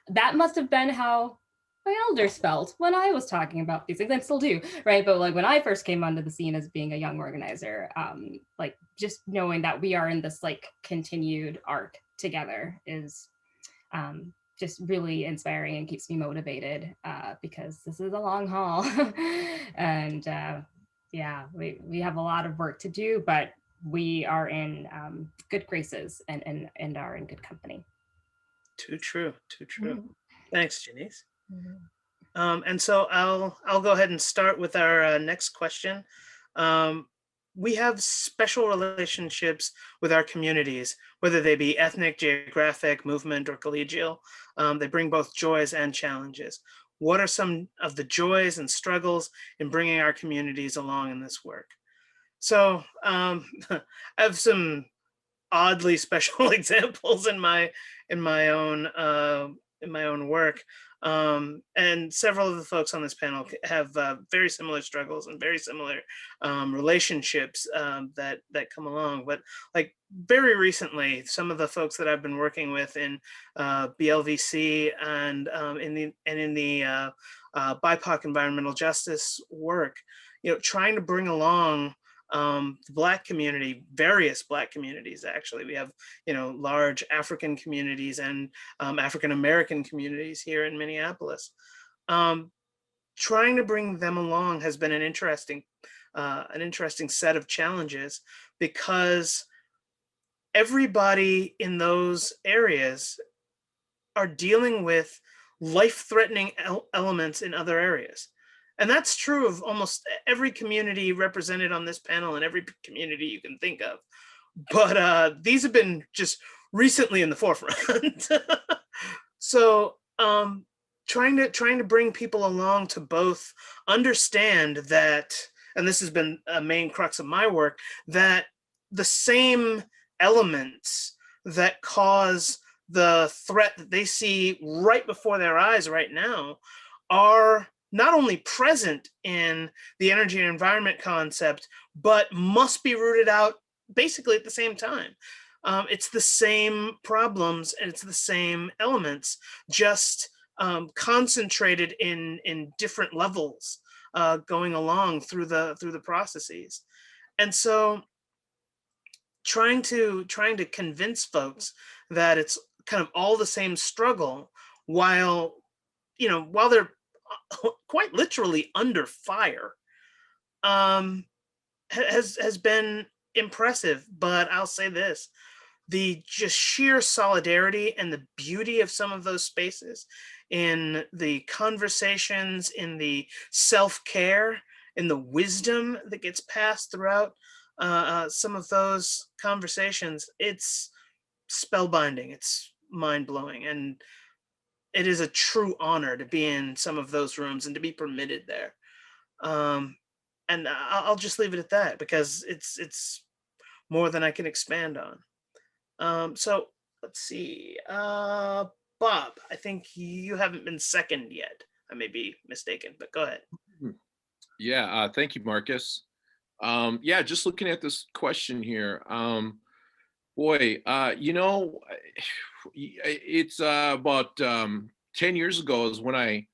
that must have been how my elders felt when I was talking about these things, and still do, right? But like when I first came onto the scene as being a young organizer, like just knowing that we are in this like continued arc together is just really inspiring and keeps me motivated, because this is a long haul. And we have a lot of work to do, but we are in good graces and are in good company. Too true. Mm-hmm. Thanks, Janice. Mm-hmm. And so I'll go ahead and start with our next question. We have special relationships with our communities, whether they be ethnic, geographic, movement, or collegial. They bring both joys and challenges. What are some of the joys and struggles in bringing our communities along in this work? So I have some oddly special examples in my own work. And several of the folks on this panel have very similar struggles and very similar relationships that come along. But like very recently, some of the folks that I've been working with in BLVC and in the BIPOC environmental justice work, trying to bring along the Black community, various Black communities. Actually, we have large African communities and African American communities here in Minneapolis. Trying to bring them along has been an interesting set of challenges, because everybody in those areas are dealing with life-threatening elements in other areas. And that's true of almost every community represented on this panel and every community you can think of. But these have been just recently in the forefront. So trying to bring people along to both understand that, and this has been a main crux of my work, that the same elements that cause the threat that they see right before their eyes right now are not only present in the energy and environment concept, but must be rooted out basically at the same time. It's the same problems and it's the same elements, just concentrated in different levels, going along through the processes. And so trying to convince folks that it's kind of all the same struggle, while they're quite literally under fire, has been impressive. But I'll say this: the just sheer solidarity and the beauty of some of those spaces, in the conversations, in the self-care, in the wisdom that gets passed throughout some of those conversations, it's spellbinding, it's mind-blowing, and it is a true honor to be in some of those rooms and to be permitted there. um, and I'll just leave it at that, because it's more than I can expand on. So let's see. Bob, I think you haven't been second yet. I may be mistaken, but go ahead. Yeah, thank you, Marcus. Yeah, just looking at this question here. Boy, it's about 10 years ago is when I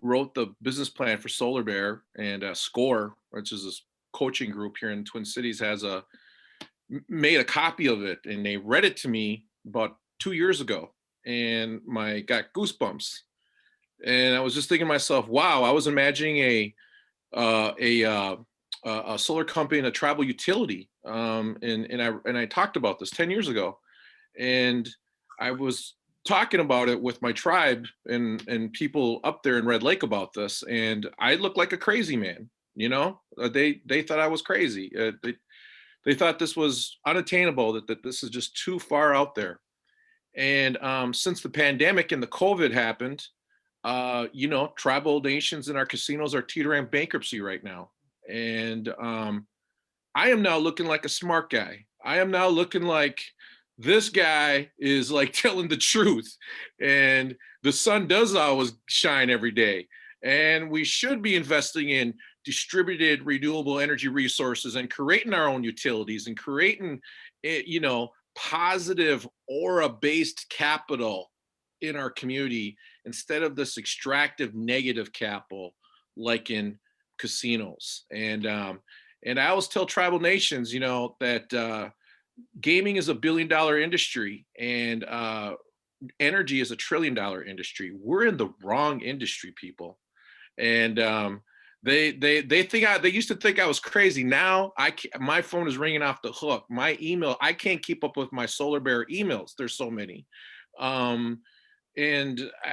wrote the business plan for Solar Bear, and SCORE, which is this coaching group here in Twin Cities, made a copy of it, and they read it to me about 2 years ago, and got goosebumps. And I was just thinking to myself, wow, I was imagining a solar company and a tribal utility. And I talked about this 10 years ago, and I was talking about it with my tribe and people up there in Red Lake about this, and I looked like a crazy man. They thought I was crazy. They thought this was unattainable, that this is just too far out there. And since the pandemic and the COVID happened, tribal nations in our casinos are teetering bankruptcy right now. And I am now looking like a smart guy. I am now looking like this guy is like telling the truth. And the sun does always shine every day. And we should be investing in distributed renewable energy resources and creating our own utilities and creating, positive aura-based capital in our community, instead of this extractive negative capital like in casinos. And I always tell tribal nations, that gaming is $1 billion industry, and energy is $1 trillion industry. We're in the wrong industry, people. And they think they used to think I was crazy. Now my phone is ringing off the hook. My email, I can't keep up with my Solar Bear emails. There's so many. And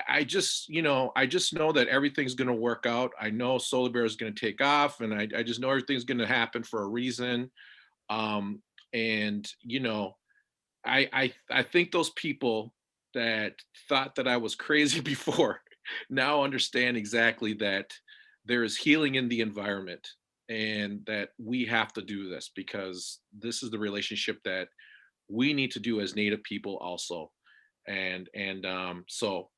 I just know that everything's going to work out. I know Solar Bear is going to take off, and I just know everything's going to happen for a reason. And I think those people that thought that I was crazy before now understand exactly that there is healing in the environment, and that we have to do this, because this is the relationship that we need to do as Native people also. So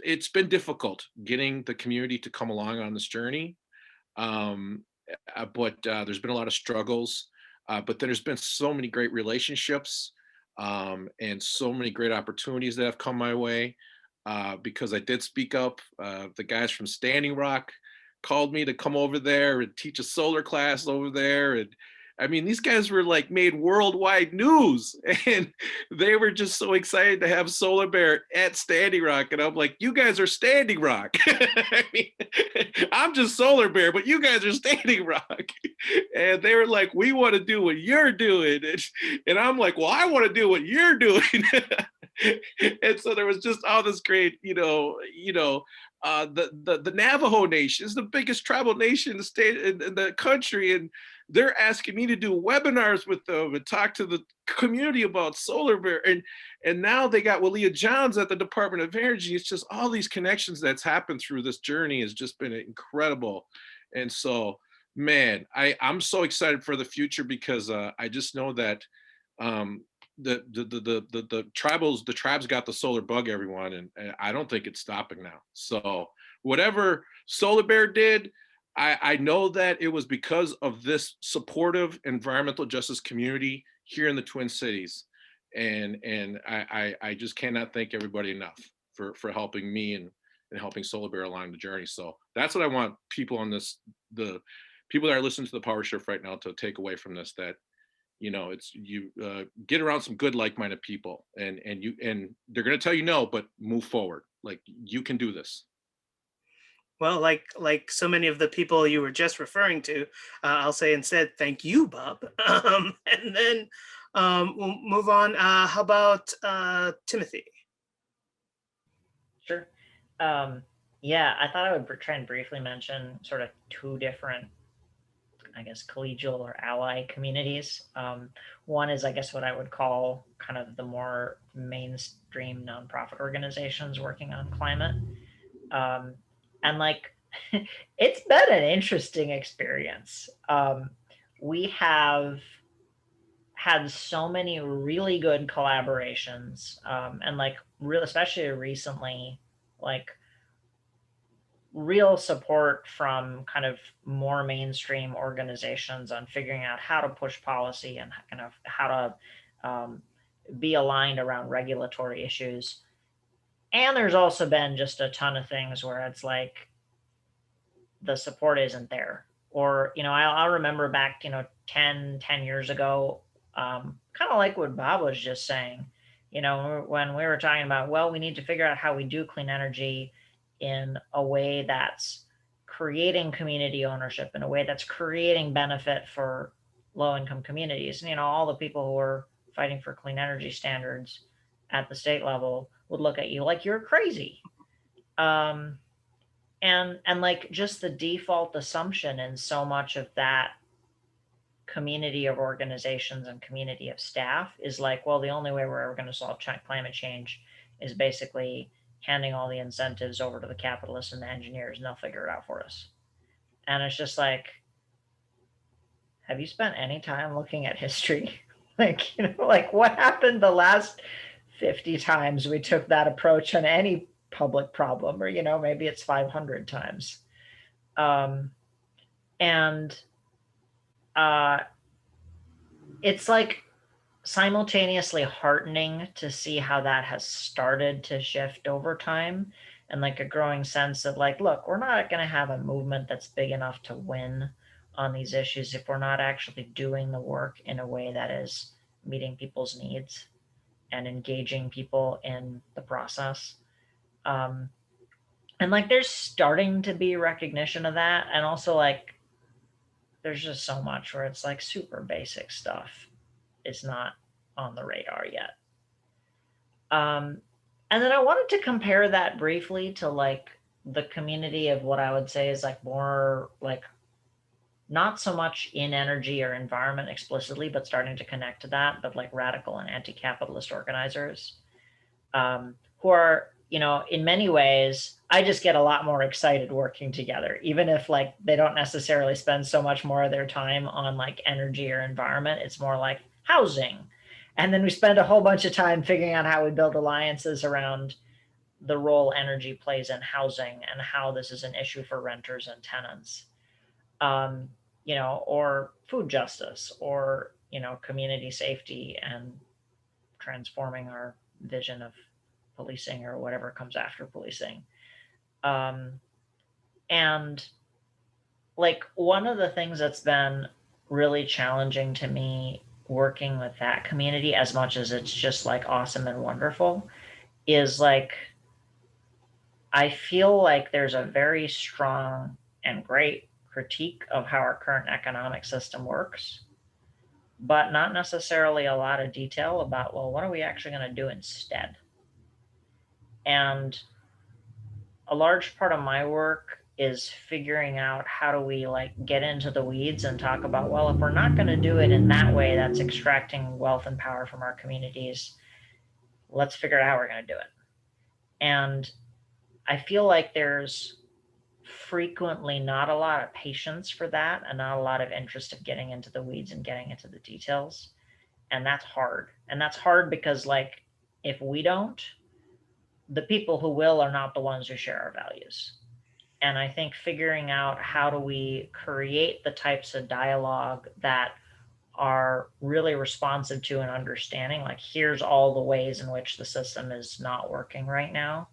it's been difficult getting the community to come along on this journey. But there's been a lot of struggles, but then there's been so many great relationships, and so many great opportunities that have come my way, because I did speak up. The guys from Standing Rock called me to come over there and teach a solar class over there. And I mean, these guys were like made worldwide news, and they were just so excited to have Solar Bear at Standing Rock. And I'm like, you guys are Standing Rock. I mean, I'm just Solar Bear, but you guys are Standing Rock. And they were like, we want to do what you're doing. And I'm like, well, I want to do what you're doing. And so there was just all this great, the Navajo Nation is the biggest tribal nation in the state, in the country, and they're asking me to do webinars with them and talk to the community about Solar Bear. And now they got Walia Johns at the Department of Energy. It's just all these connections that's happened through this journey has just been incredible. And so, man, I'm so excited for the future, because I just know that the tribes got the solar bug, everyone, and I don't think it's stopping now. So whatever Solar Bear did, I know that it was because of this supportive environmental justice community here in the Twin Cities. And I just cannot thank everybody enough for helping me and helping Solar Bear along the journey. So that's what I want people on this, the people that are listening to the Power Shift right now, to take away from this, that it's you get around some good like-minded people, and they're going to tell you no, but move forward. Like, you can do this. Well, like so many of the people you were just referring to, I'll say instead, thank you, Bob. And then we'll move on. How about Timothy? Sure. Yeah, I thought I would try and briefly mention sort of two different, I guess, collegial or ally communities. One is, I guess, what I would call kind of the more mainstream nonprofit organizations working on climate. Um, and like, it's been an interesting experience. We have had so many really good collaborations, and like real, especially recently, like real support from kind of more mainstream organizations on figuring out how to push policy and kind of how to be aligned around regulatory issues. And there's also been just a ton of things where it's like the support isn't there. Or, I'll remember back, 10 years ago, kind of like what Bob was just saying, when we were talking about, well, we need to figure out how we do clean energy in a way that's creating community ownership, in a way that's creating benefit for low income communities. And, all the people who are fighting for clean energy standards at the state level would look at you like you're crazy. And like just the default assumption in so much of that community of organizations and community of staff is like, well, the only way we're ever going to solve climate change is basically handing all the incentives over to the capitalists and the engineers, and they'll figure it out for us. And it's just like, have you spent any time looking at history? Like, like what happened the last 50 times we took that approach on any public problem, or maybe it's 500 times. And it's like simultaneously heartening to see how that has started to shift over time, and like a growing sense of like, look, we're not going to have a movement that's big enough to win on these issues if we're not actually doing the work in a way that is meeting people's needs and engaging people in the process. And like there's starting to be recognition of that, and also like there's just so much where it's like super basic stuff is not on the radar yet. And then I wanted to compare that briefly to like the community of what I would say is like more like not so much in energy or environment explicitly, but starting to connect to that, but like radical and anti-capitalist organizers, who are, in many ways, I just get a lot more excited working together, even if like they don't necessarily spend so much more of their time on like energy or environment. It's more like housing. And then we spend a whole bunch of time figuring out how we build alliances around the role energy plays in housing and how this is an issue for renters and tenants, or food justice, or, community safety and transforming our vision of policing or whatever comes after policing. And like one of the things that's been really challenging to me working with that community, as much as it's just like awesome and wonderful, is like I feel like there's a very strong and great critique of how our current economic system works, but not necessarily a lot of detail about, well, what are we actually going to do instead? And a large part of my work is figuring out how do we like get into the weeds and talk about, well, if we're not going to do it in that way that's extracting wealth and power from our communities, let's figure out how we're going to do it. And I feel like there's frequently not a lot of patience for that, and not a lot of interest of getting into the weeds and getting into the details. And that's hard. And that's hard because like if we don't, the people who will are not the ones who share our values. And I think figuring out how do we create the types of dialogue that are really responsive to and understanding, like here's all the ways in which the system is not working right now,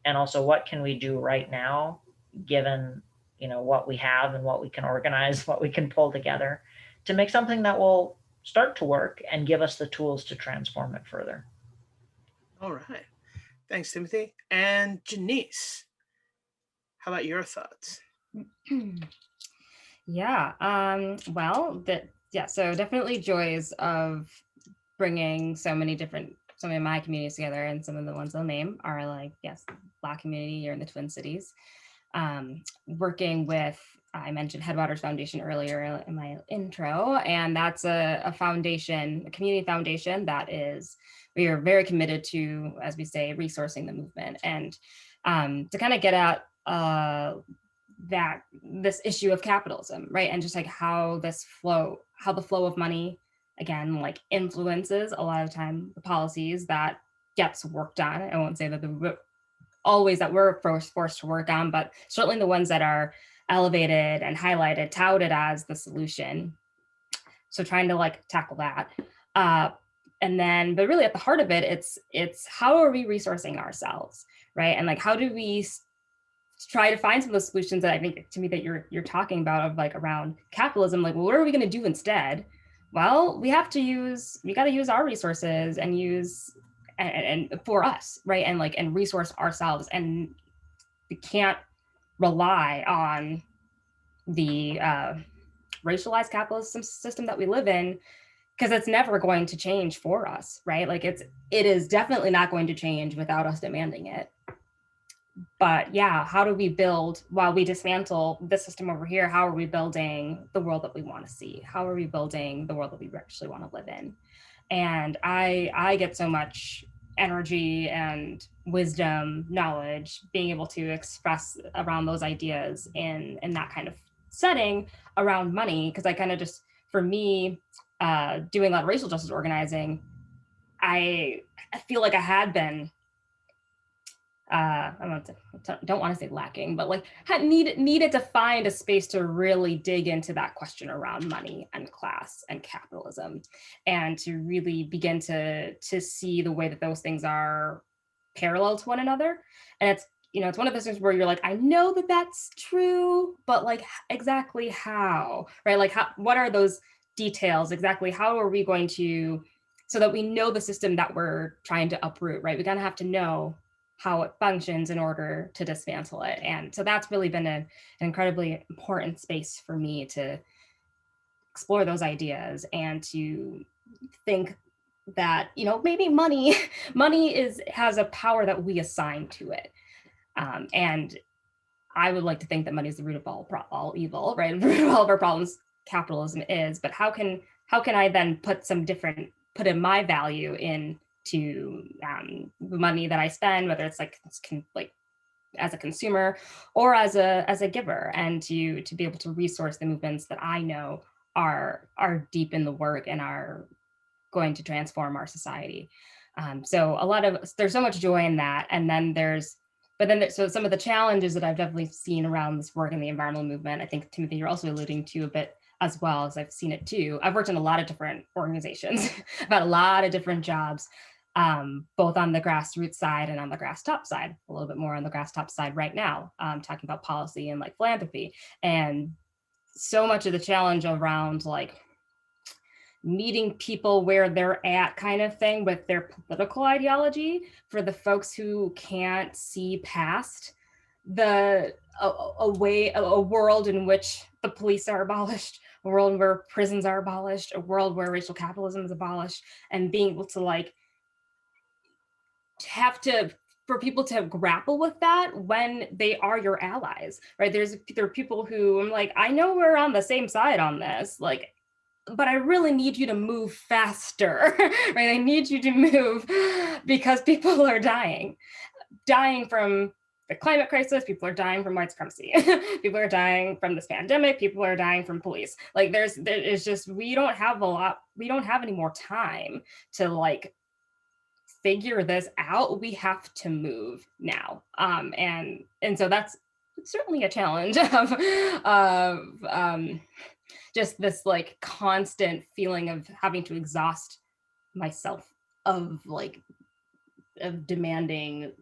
and also what can we do right now given what we have and what we can organize, what we can pull together to make something that will start to work and give us the tools to transform it further. All right. Thanks, Timothy. And Janice, How about your thoughts? Yeah. So definitely joys of bringing so many of my communities together, and some of the ones I'll name are like, yes, Black community here in the Twin Cities. Working with, I mentioned Headwaters Foundation earlier in my intro, and that's a foundation, a community foundation that we are very committed to, as we say, resourcing the movement, and to kind of get at this issue of capitalism, right? And just like how the flow of money, again, like influences a lot of time the policies that gets worked on. I won't say that always that we're forced to work on, but certainly the ones that are elevated and highlighted, touted as the solution. So trying to like tackle that. And then, but really at the heart of it, it's how are we resourcing ourselves, right? And like, how do we try to find some of the solutions that I think, to me, that you're talking about, of like around capitalism, like, well, what are we going to do instead? Well, we got to use our resources and for us, right? And like, and resource ourselves. And we can't rely on the racialized capitalist system that we live in, because it's never going to change for us, right? Like it is definitely not going to change without us demanding it. But yeah, how do we build, while we dismantle this system over here, how are we building the world that we want to see? How are we building the world that we actually want to live in? And I get so much energy and wisdom, knowledge, being able to express around those ideas in that kind of setting around money, because I kind of just, for me, doing a lot of racial justice organizing, I feel like I had been, I don't want to say lacking, but like needed to find a space to really dig into that question around money and class and capitalism, and to really begin to see the way that those things are parallel to one another. And it's, it's one of those things where you're like, I know that that's true, but like exactly how, right? Like what are those details exactly? How are we going to, so that we know the system that we're trying to uproot, right? We kind of have to know how it functions in order to dismantle it. And so that's really been an incredibly important space for me to explore those ideas, and to think that, maybe money has a power that we assign to it. And I would like to think that money is the root of all evil, right? The root of all of our problems, capitalism is. But how can I then put in my value into the money that I spend, whether it's like as a consumer or as a giver, and to be able to resource the movements that I know are deep in the work and are going to transform our society. So there's so much joy in that. And then so some of the challenges that I've definitely seen around this work in the environmental movement, I think, Timothy, you're also alluding to a bit as well, as I've seen it too. I've worked in a lot of different organizations, I've had a lot of different jobs, both on the grassroots side and on the grass top side, a little bit more on the grass top side right now, talking about policy and like philanthropy. And so much of the challenge around like meeting people where they're at kind of thing with their political ideology, for the folks who can't see past a world in which the police are abolished, a world where prisons are abolished, a world where racial capitalism is abolished, and being able to like for people to grapple with that when they are your allies, right? There are people who I'm like, I know we're on the same side on this, like, but I really need you to move faster, right? I need you to move because people are dying from the climate crisis. People are dying from white supremacy. People are dying from this pandemic. People are dying from police. Like there's just, we don't have any more time to like figure this out. We have to move now. And so that's certainly a challenge of just this like constant feeling of having to exhaust myself, of demanding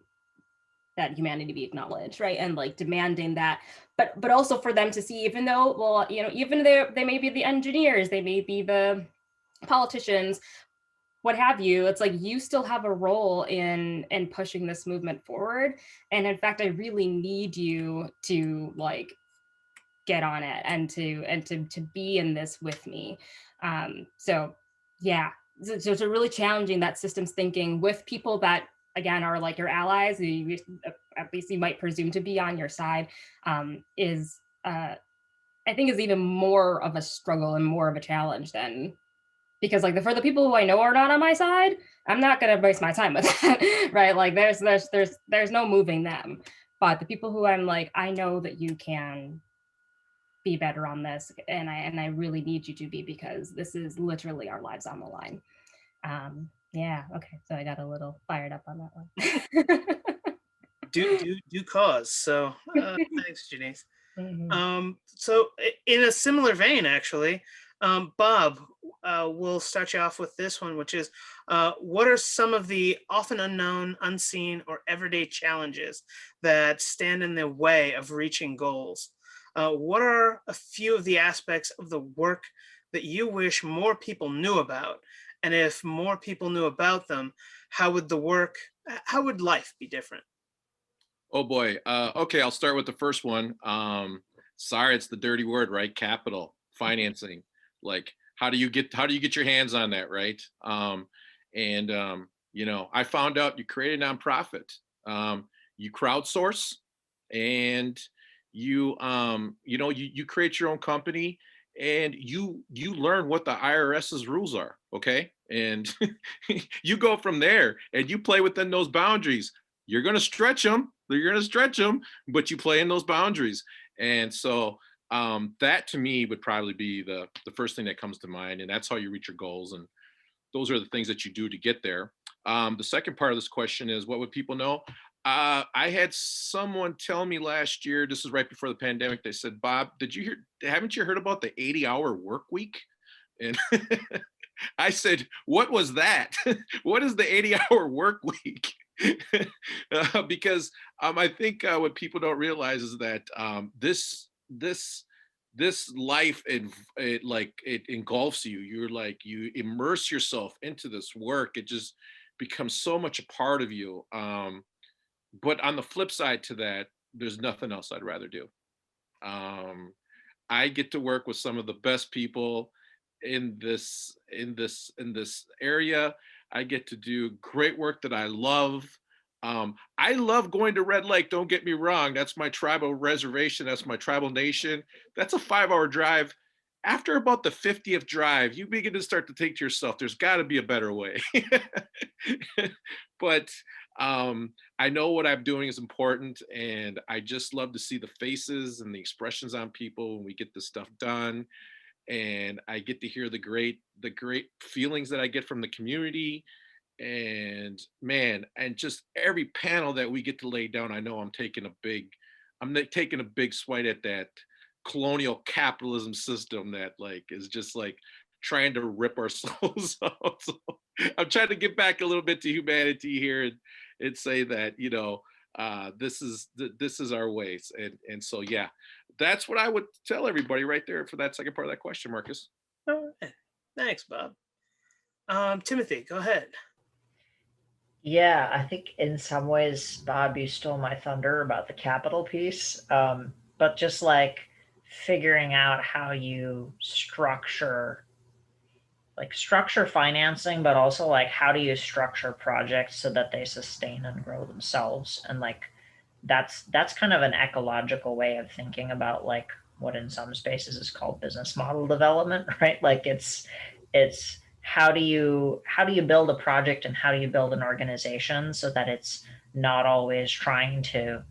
that humanity be acknowledged, right? And like demanding that, but also for them to see, even though, even though they may be the engineers, they may be the politicians, what have you. It's like you still have a role in pushing this movement forward. And in fact, I really need you to like get on it and to be in this with me. So yeah, so it's really challenging that systems thinking with people that again are like your allies, who at least you might presume to be on your side, is I think is even more of a struggle and more of a challenge than, because like for the people who I know are not on my side, I'm not going to waste my time with that, right? Like there's no moving them. But the people who I'm like, I know that you can be better on this, and I really need you to be, because this is literally our lives on the line. Yeah, okay, so I got a little fired up on that one. do cause. So thanks, Janice. Mhm. So in a similar vein, actually, Bob, we'll start you off with this one, which is, what are some of the often unknown, unseen, or everyday challenges that stand in the way of reaching goals? What are a few of the aspects of the work that you wish more people knew about? And if more people knew about them, how would life be different? Oh boy. Okay, I'll start with the first one. Sorry, it's the dirty word, right? Capital, financing. Like, how do you get your hands on that, right? And I found out you create a nonprofit. You crowdsource, and you create your own company, and you learn what the IRS's rules are, okay? And you go from there, and you play within those boundaries. You're going to stretch them. You're going to stretch them, but you play in those boundaries. And so that to me would probably be the first thing that comes to mind. And that's how you reach your goals. And those are the things that you do to get there. The second part of this question is, what would people know? I had someone tell me last year, this is right before the pandemic, they said, Bob, haven't you heard about the 80-hour work week? And I said, what was that? What is the 80-hour work week? Because I think what people don't realize is that this life, it engulfs you. You're like, you immerse yourself into this work. It just becomes so much a part of you. But on the flip side to that, there's nothing else I'd rather do. I get to work with some of the best people in this area. I get to do great work that I love. I love going to Red Lake. Don't get me wrong. That's my tribal reservation. That's my tribal nation. That's a 5-hour drive. After about the 50th drive, you begin to start to think to yourself, there's got to be a better way. But I know what I'm doing is important, and I just love to see the faces and the expressions on people when we get this stuff done. And I get to hear the great feelings that I get from the community. And man, and just every panel that we get to lay down, I know I'm taking a big swipe at that colonial capitalism system that like is just like trying to rip our souls out. So I'm trying to get back a little bit to humanity here, and say that this is our ways. And so yeah, that's what I would tell everybody right there for that second part of that question, Marcus. All right. Thanks, Bob. Timothy, go ahead. Yeah, I think in some ways, Bob, you stole my thunder about the capital piece. But just like figuring out how you structure financing, but also like how do you structure projects so that they sustain and grow themselves. And like that's kind of an ecological way of thinking about like what in some spaces is called business model development, right? Like it's how do you build a project, and how do you build an organization so that it's not always trying to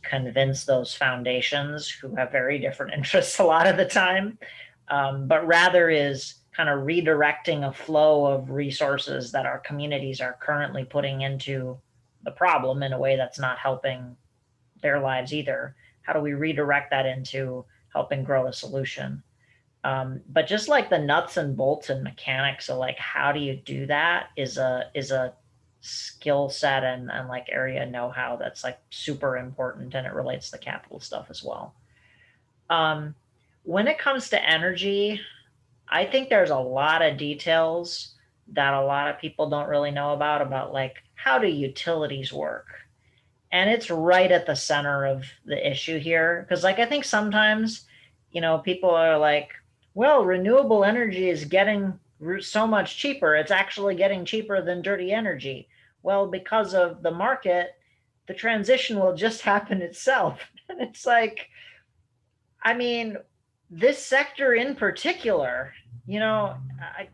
convince those foundations who have very different interests a lot of the time, but rather is kind of redirecting a flow of resources that our communities are currently putting into the problem in a way that's not helping their lives either. How do we redirect that into helping grow a solution? But just like the nuts and bolts and mechanics of like how do you do that is a skill set and like area know-how that's like super important, and it relates to capital stuff as well. When it comes to energy, I think there's a lot of details that a lot of people don't really know about like, how do utilities work? And it's right at the center of the issue here. Because like, I think sometimes, people are like, well, renewable energy is getting so much cheaper. It's actually getting cheaper than dirty energy. Well, because of the market, the transition will just happen itself. And it's like, I mean, this sector in particular,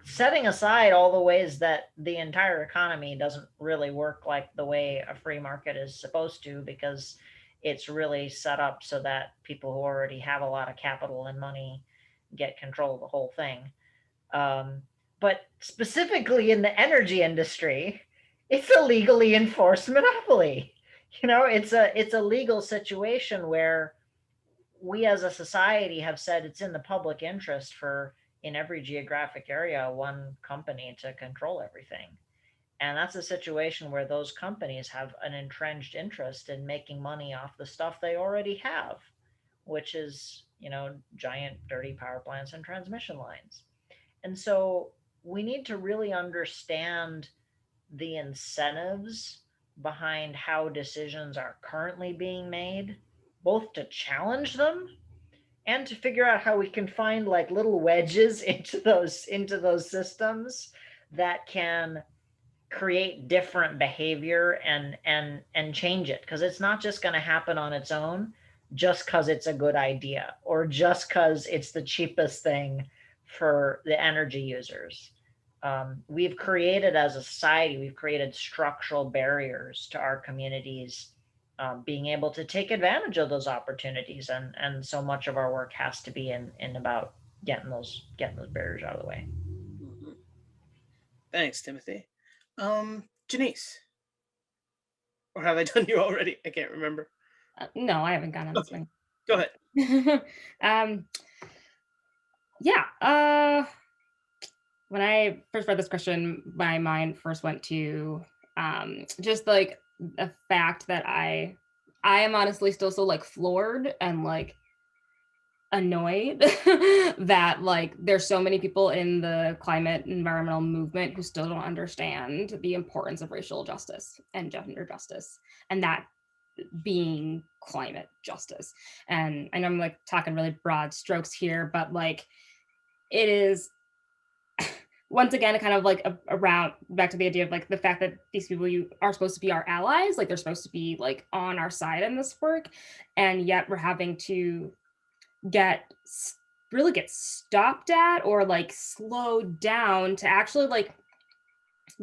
setting aside all the ways that the entire economy doesn't really work like the way a free market is supposed to, because it's really set up so that people who already have a lot of capital and money get control of the whole thing. But specifically in the energy industry, it's a legally enforced monopoly. It's a legal situation where we as a society have said it's in the public interest for, in every geographic area, one company to control everything. And that's a situation where those companies have an entrenched interest in making money off the stuff they already have, which is, giant dirty power plants and transmission lines. And so we need to really understand the incentives behind how decisions are currently being made, both to challenge them and to figure out how we can find like little wedges into those systems that can create different behavior and change it, because it's not just going to happen on its own just because it's a good idea or just because it's the cheapest thing for the energy users. We've created, as a society, we've created structural barriers to our communities being able to take advantage of those opportunities, and so much of our work has to be in about getting those barriers out of the way. Mm-hmm. Thanks, Timothy. Janice, or have I done you already? I can't remember. No, I haven't gone on this one. Go ahead. When I first read this question, my mind first went to just like the fact that I am honestly still so like floored and like annoyed that like there's so many people in the climate environmental movement who still don't understand the importance of racial justice and gender justice, and that being climate justice. And I know I'm like talking really broad strokes here, but like it is once again kind of like around back to the idea of like the fact that these people you are supposed to be our allies, like they're supposed to be like on our side in this work, and yet we're having to get stopped at or like slowed down to actually like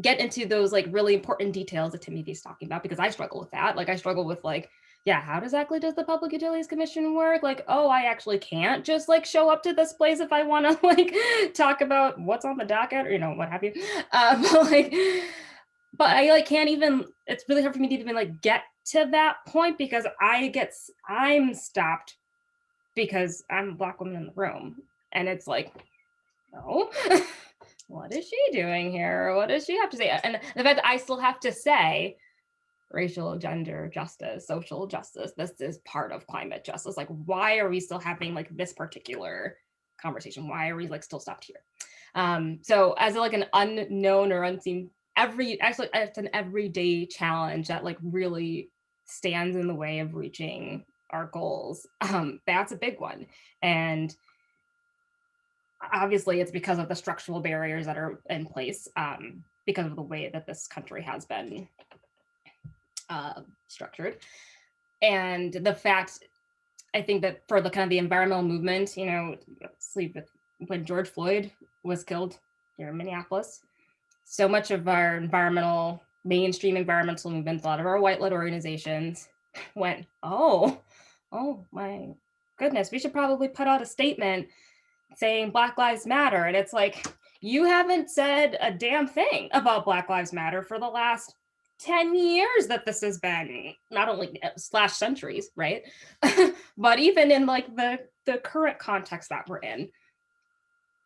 get into those like really important details that Timothy's talking about, because I struggle with that. Like I struggle with like, yeah, how exactly does the Public Utilities Commission work? Like, oh, I actually can't just like show up to this place if I want to like talk about what's on the docket or, what have you. But I like can't even, it's really hard for me to even like get to that point, because I'm stopped because I'm a Black woman in the room. And it's like, no, what is she doing here? What does she have to say? And the fact that I still have to say racial, gender justice, social justice, this is part of climate justice. Like, why are we still having like this particular conversation? Why are we like still stopped here? So as like an unknown or unseen, it's an everyday challenge that like really stands in the way of reaching our goals. That's a big one. And obviously it's because of the structural barriers that are in place, because of the way that this country has been structured. And the fact, I think that for the kind of the environmental movement, when George Floyd was killed here in Minneapolis, so much of our mainstream environmental movements, a lot of our white-led organizations went, oh my goodness, we should probably put out a statement saying Black Lives Matter. And it's like, you haven't said a damn thing about Black Lives Matter for the last 10 years that this has been, not only / centuries, right? But even in like the current context that we're in.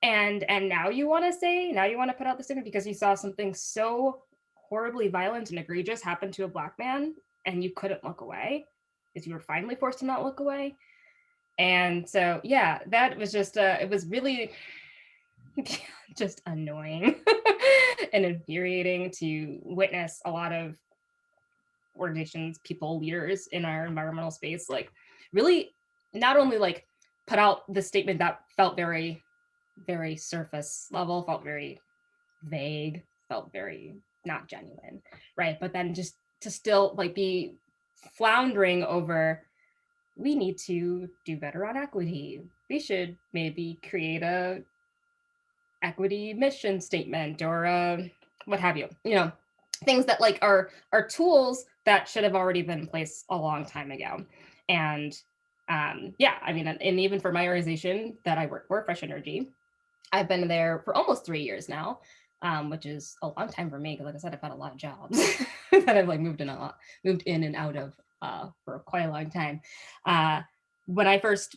And now you want to put out the statement because you saw something so horribly violent and egregious happen to a Black man and you couldn't look away, because you were finally forced to not look away. And so, yeah, that was just, it was really just annoying. and infuriating to witness a lot of organizations, people, leaders in our environmental space, like really not only like put out the statement that felt very, very surface level, felt very vague, felt very not genuine, right? But then just to still like be floundering over, we need to do better on equity. We should maybe create a equity mission statement or what have you, things that like are tools that should have already been in place a long time ago. And yeah, I mean, and even for my organization that I work for, Fresh Energy, I've been there for almost 3 years now, which is a long time for me because, like I said, I've had a lot of jobs that I've like moved in and out of for quite a long time. When I first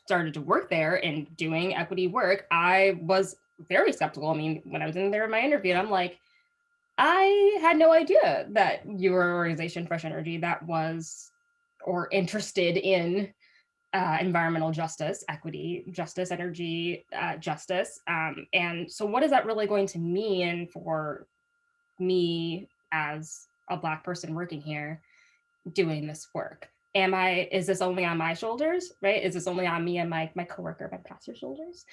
started to work there and doing equity work, I was very skeptical. I mean, when I was in there in my interview, I'm like, I had no idea that you were an organization, Fresh Energy, that was or interested in environmental justice, equity, justice, energy, justice. And so what is that really going to mean for me as a Black person working here doing this work? Is this only on my shoulders, right? Is this only on me and my coworker, my pastor's shoulders?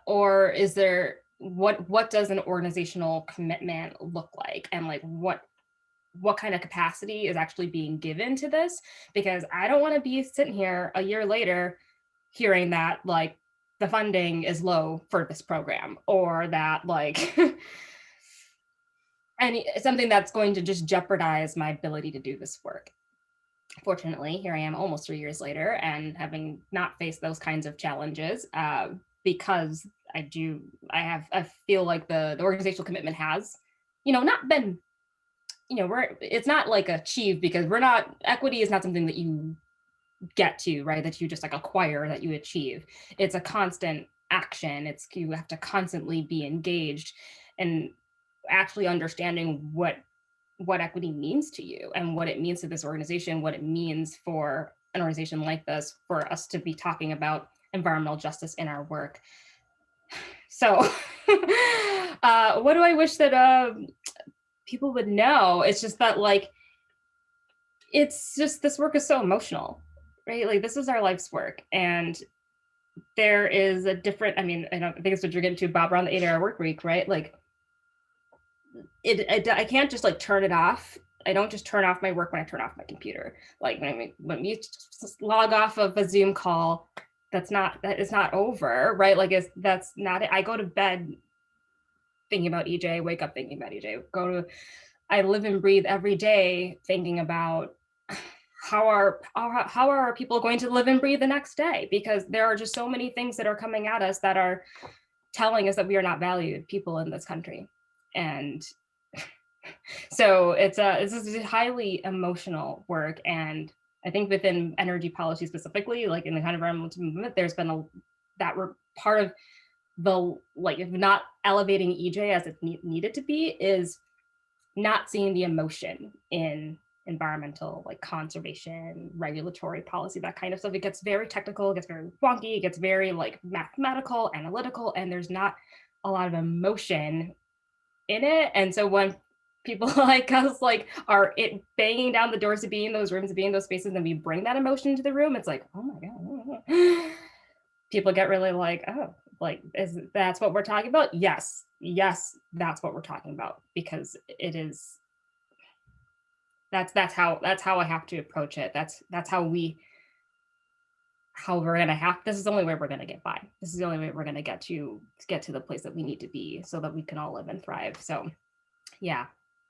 Or is there, what does an organizational commitment look like? And like, what kind of capacity is actually being given to this? Because I don't want to be sitting here a year later hearing that like the funding is low for this program, or that like something that's going to just jeopardize my ability to do this work. Fortunately, here I am almost 3 years later and having not faced those kinds of challenges because I feel like the organizational commitment has, not been, it's not like achieved, because equity is not something that you get to, right? That you just like acquire, that you achieve. It's a constant action. You have to constantly be engaged and actually understanding what equity means to you and what it means to this organization, what it means for an organization like this, for us to be talking about environmental justice in our work. So what do I wish that people would know? It's just that like, it's just, this work is so emotional, right? Like this is our life's work. And there is a different, I mean, I think it's what you're getting to, Bob, around the 8-hour work week, right? Like I can't just like turn it off. I don't just turn off my work when I turn off my computer. Like when you just log off of a Zoom call, that is not over, right? Like that's not it. I go to bed thinking about EJ, wake up thinking about EJ, I live and breathe every day thinking about how are people going to live and breathe the next day? Because there are just so many things that are coming at us that are telling us that we are not valued people in this country. And so it's a highly emotional work. And I think within energy policy specifically, like in the kind of environmental movement, there's been that we're part of the, like, if not elevating EJ as it needed to be, is not seeing the emotion in environmental, like conservation, regulatory policy, that kind of stuff. It gets very technical, it gets very wonky, it gets very like mathematical, analytical, and there's not a lot of emotion in it. And so when people like us like are banging down the doors to be in those rooms, to be in those spaces, and we bring that emotion into the room, it's like, oh my God. People get really like, oh, like, that's what we're talking about? Yes, that's what we're talking about, because it is, that's how I have to approach it. That's how we're gonna have, this is the only way we're gonna get by. This is the only way we're gonna get to the place that we need to be so that we can all live and thrive. So yeah,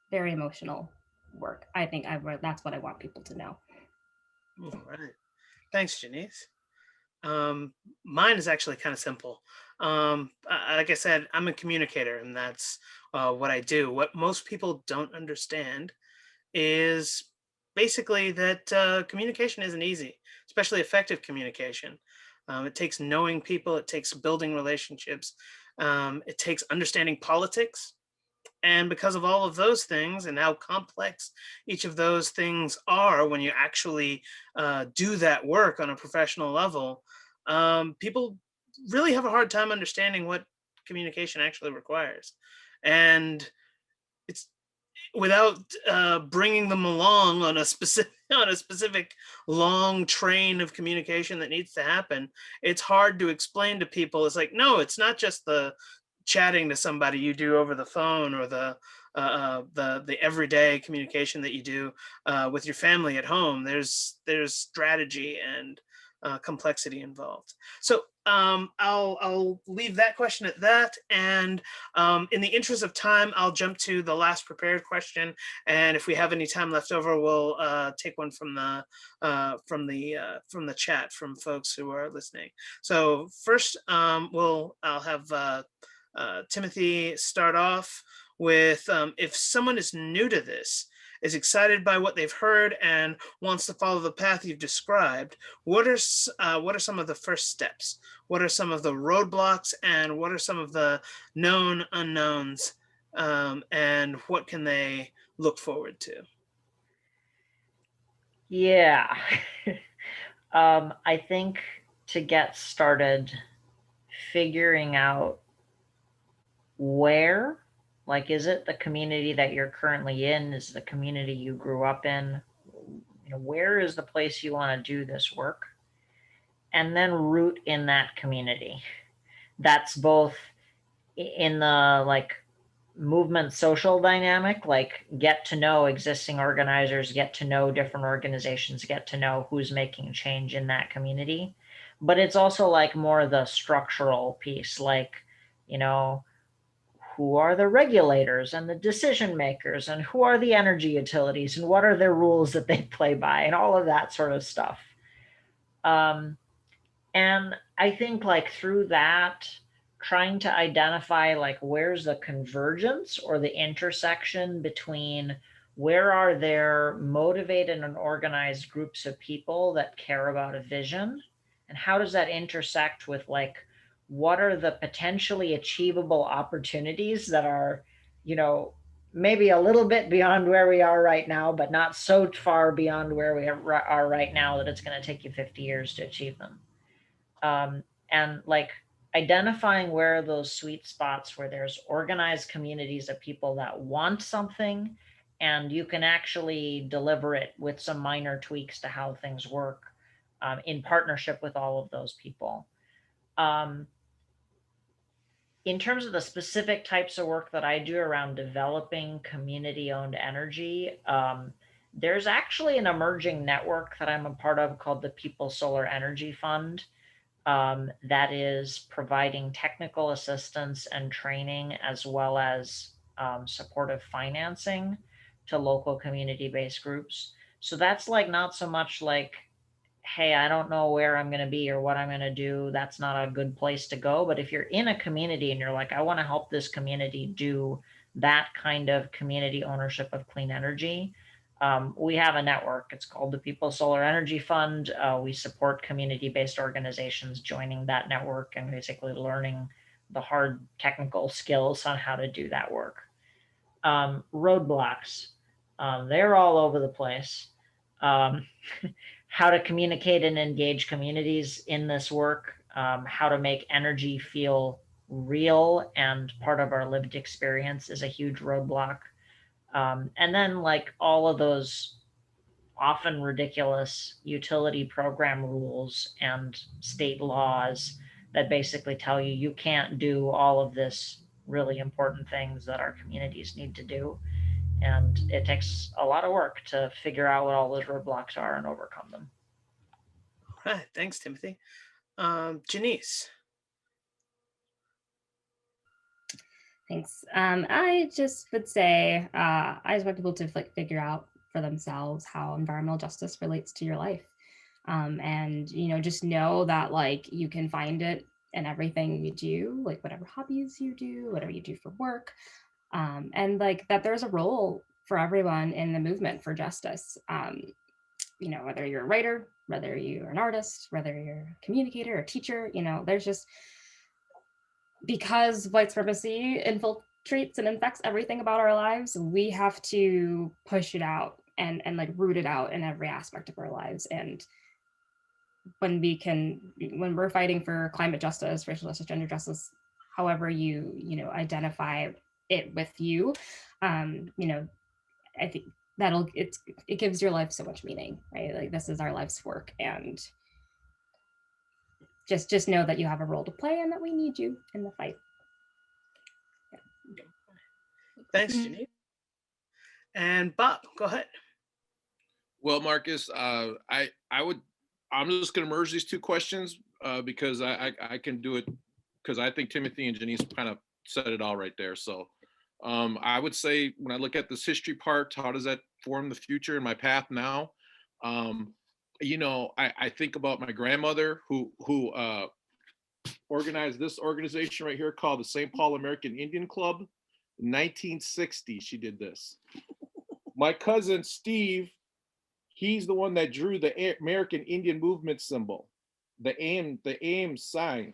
very emotional work. I think that's what I want people to know. All right. Thanks, Janiece. Mine is actually kind of simple. Like I said, I'm a communicator, and that's what I do. What most people don't understand is basically that communication isn't easy, especially effective communication. It takes knowing people, it takes building relationships, it takes understanding politics. And because of all of those things and how complex each of those things are when you actually do that work on a professional level, people really have a hard time understanding what communication actually requires. and it's without bringing them along on a specific long train of communication that needs to happen. It's hard to explain to people. It's like, no, it's not just the chatting to somebody you do over the phone, or the everyday communication that you do with your family at home. There's strategy and complexity involved. So I'll leave that question at that. And in the interest of time, I'll jump to the last prepared question. And if we have any time left over, we'll take one from the chat from folks who are listening. So first, I'll have Timothy start off with if someone is new to this, is excited by what they've heard, and wants to follow the path you've described, what are some of the first steps? What are some of the roadblocks, and what are some of the known unknowns, and what can they look forward to? Yeah. I think to get started, figuring out where, like, is it the community that you're currently in? Is it the community you grew up in? You know, where is the place you want to do this work? And then root in that community. That's both in the like movement social dynamic, like get to know existing organizers, get to know different organizations, get to know who's making change in that community. But it's also like more the structural piece, like, you know, who are the regulators and the decision makers, and who are the energy utilities, and what are their rules that they play by, and all of that sort of stuff. And I think like through that, trying to identify like where's the convergence or the intersection between where are there motivated and organized groups of people that care about a vision, and how does that intersect with like what are the potentially achievable opportunities that are, you know, maybe a little bit beyond where we are right now, but not so far beyond where we are right now that it's going to take you 50 years to achieve them. And like identifying where those sweet spots where there's organized communities of people that want something, and you can actually deliver it with some minor tweaks to how things work in partnership with all of those people. In terms of the specific types of work that I do around developing community-owned energy, there's actually an emerging network that I'm a part of called the People Solar Energy Fund. That is providing technical assistance and training, as well as supportive financing to local community-based groups. So that's like not so much like, hey, I don't know where I'm going to be or what I'm going to do. That's not a good place to go. But if you're in a community and you're like, I want to help this community do that kind of community ownership of clean energy, we have a network. It's called the People Solar Energy Fund. We support community-based organizations joining that network and basically learning the hard technical skills on how to do that work. Roadblocks, they're all over the place. How to communicate and engage communities in this work, how to make energy feel real and part of our lived experience is a huge roadblock. And then like all of those often ridiculous utility program rules and state laws that basically tell you you can't do all of this really important things that our communities need to do. And it takes a lot of work to figure out what all those roadblocks are and overcome them. All right, thanks, Timothy. Janiece. Thanks. I just would say I just want people to like figure out for themselves how environmental justice relates to your life, and you know, just know that like you can find it in everything you do, like whatever hobbies you do, whatever you do for work, and like that there's a role for everyone in the movement for justice. You know, whether you're a writer, whether you're an artist, whether you're a communicator or teacher, you know, there's just, because white supremacy infiltrates and infects everything about our lives, we have to push it out and like root it out in every aspect of our lives. And when we're fighting for climate justice, racial justice, gender justice, however you know, identify it with you, you know, I think it gives your life so much meaning, right? Like this is our life's work, and just know that you have a role to play and that we need you in the fight. Thanks, Janiece. And Bob, go ahead. Well, Marcus, I'm just going to merge these two questions because I can do it because I think Timothy and Janice kind of said it all right there. So I would say when I look at this history part, how does that form the future and my path now? You know, I think about my grandmother who organized this organization right here called the St. Paul American Indian Club. In 1960, she did this. My cousin Steve, he's the one that drew the American Indian Movement symbol, the AIM sign.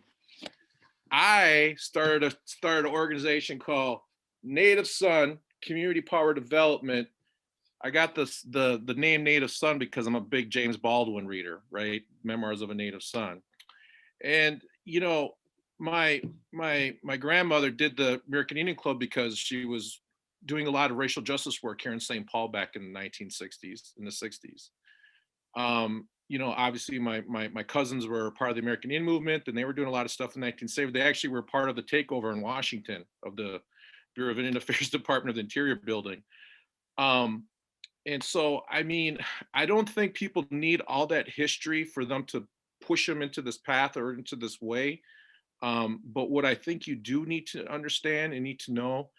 I started an organization called Native Son Community Power Development. I got the name Native Son because I'm a big James Baldwin reader, right? Memoirs of a Native Son. And you know, my grandmother did the American Indian Club because she was doing a lot of racial justice work here in St. Paul back in the 1960s, in the 60s. You know, obviously my cousins were part of the American Indian movement, and they were doing a lot of stuff in 1970s. They actually were part of the takeover in Washington of the Bureau of Indian Affairs Department of the Interior building. And so, I mean, I don't think people need all that history for them to push them into this path or into this way. But what I think you do need to understand and need to know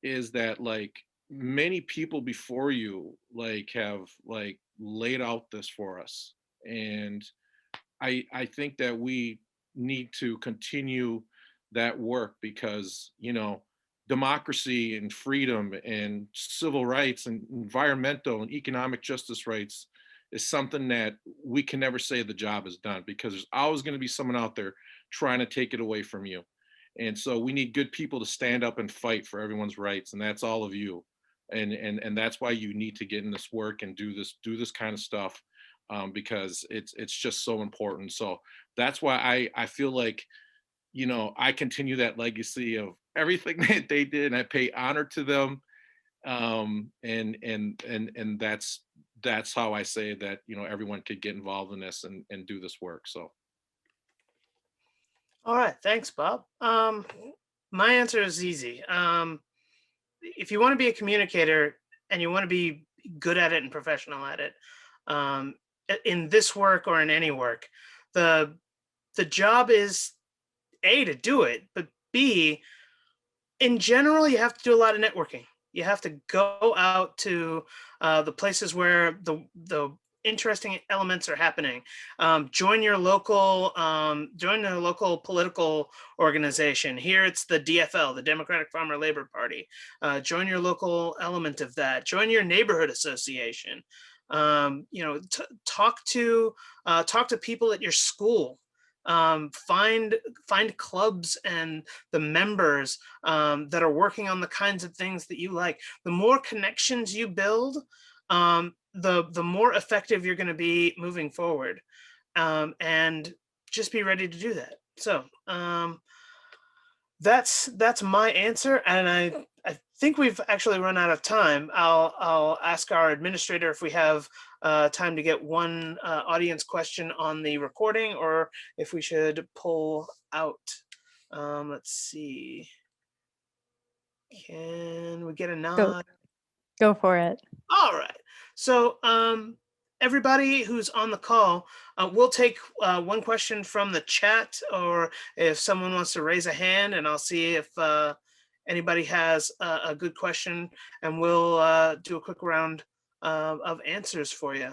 is that like many people before you like have like laid out this for us. And I think that we need to continue that work because, you know, democracy and freedom and civil rights and environmental and economic justice rights is something that we can never say the job is done because there's always going to be someone out there trying to take it away from you. And so we need good people to stand up and fight for everyone's rights. And that's all of you. And that's why you need to get in this work and do this kind of stuff because it's just so important. So that's why I feel like, you know, I continue that legacy of everything that they did, and I pay honor to them. And that's how I say that, you know, everyone could get involved in this and do this work. So. All right, thanks, Bob. My answer is easy. If you want to be a communicator and you want to be good at it and professional at it, in this work or in any work, the job is A, to do it, but B, in general, you have to do a lot of networking. You have to go out to the places where the interesting elements are happening. Join your local political organization. Here it's the DFL, the Democratic Farmer Labor Party. Join your local element of that. Join your neighborhood association. You know, talk to people at your school. Find clubs and the members that are working on the kinds of things that you like. The more connections you build, the more effective you're going to be moving forward, and just be ready to do that. So that's my answer, and I think we've actually run out of time. I'll ask our administrator if we have time to get one audience question on the recording, or if we should pull out. Let's see. Can we get a nod? Go for it. All right. So everybody who's on the call, we'll take one question from the chat, or if someone wants to raise a hand, and I'll see if anybody has a good question, and we'll do a quick round of answers for you.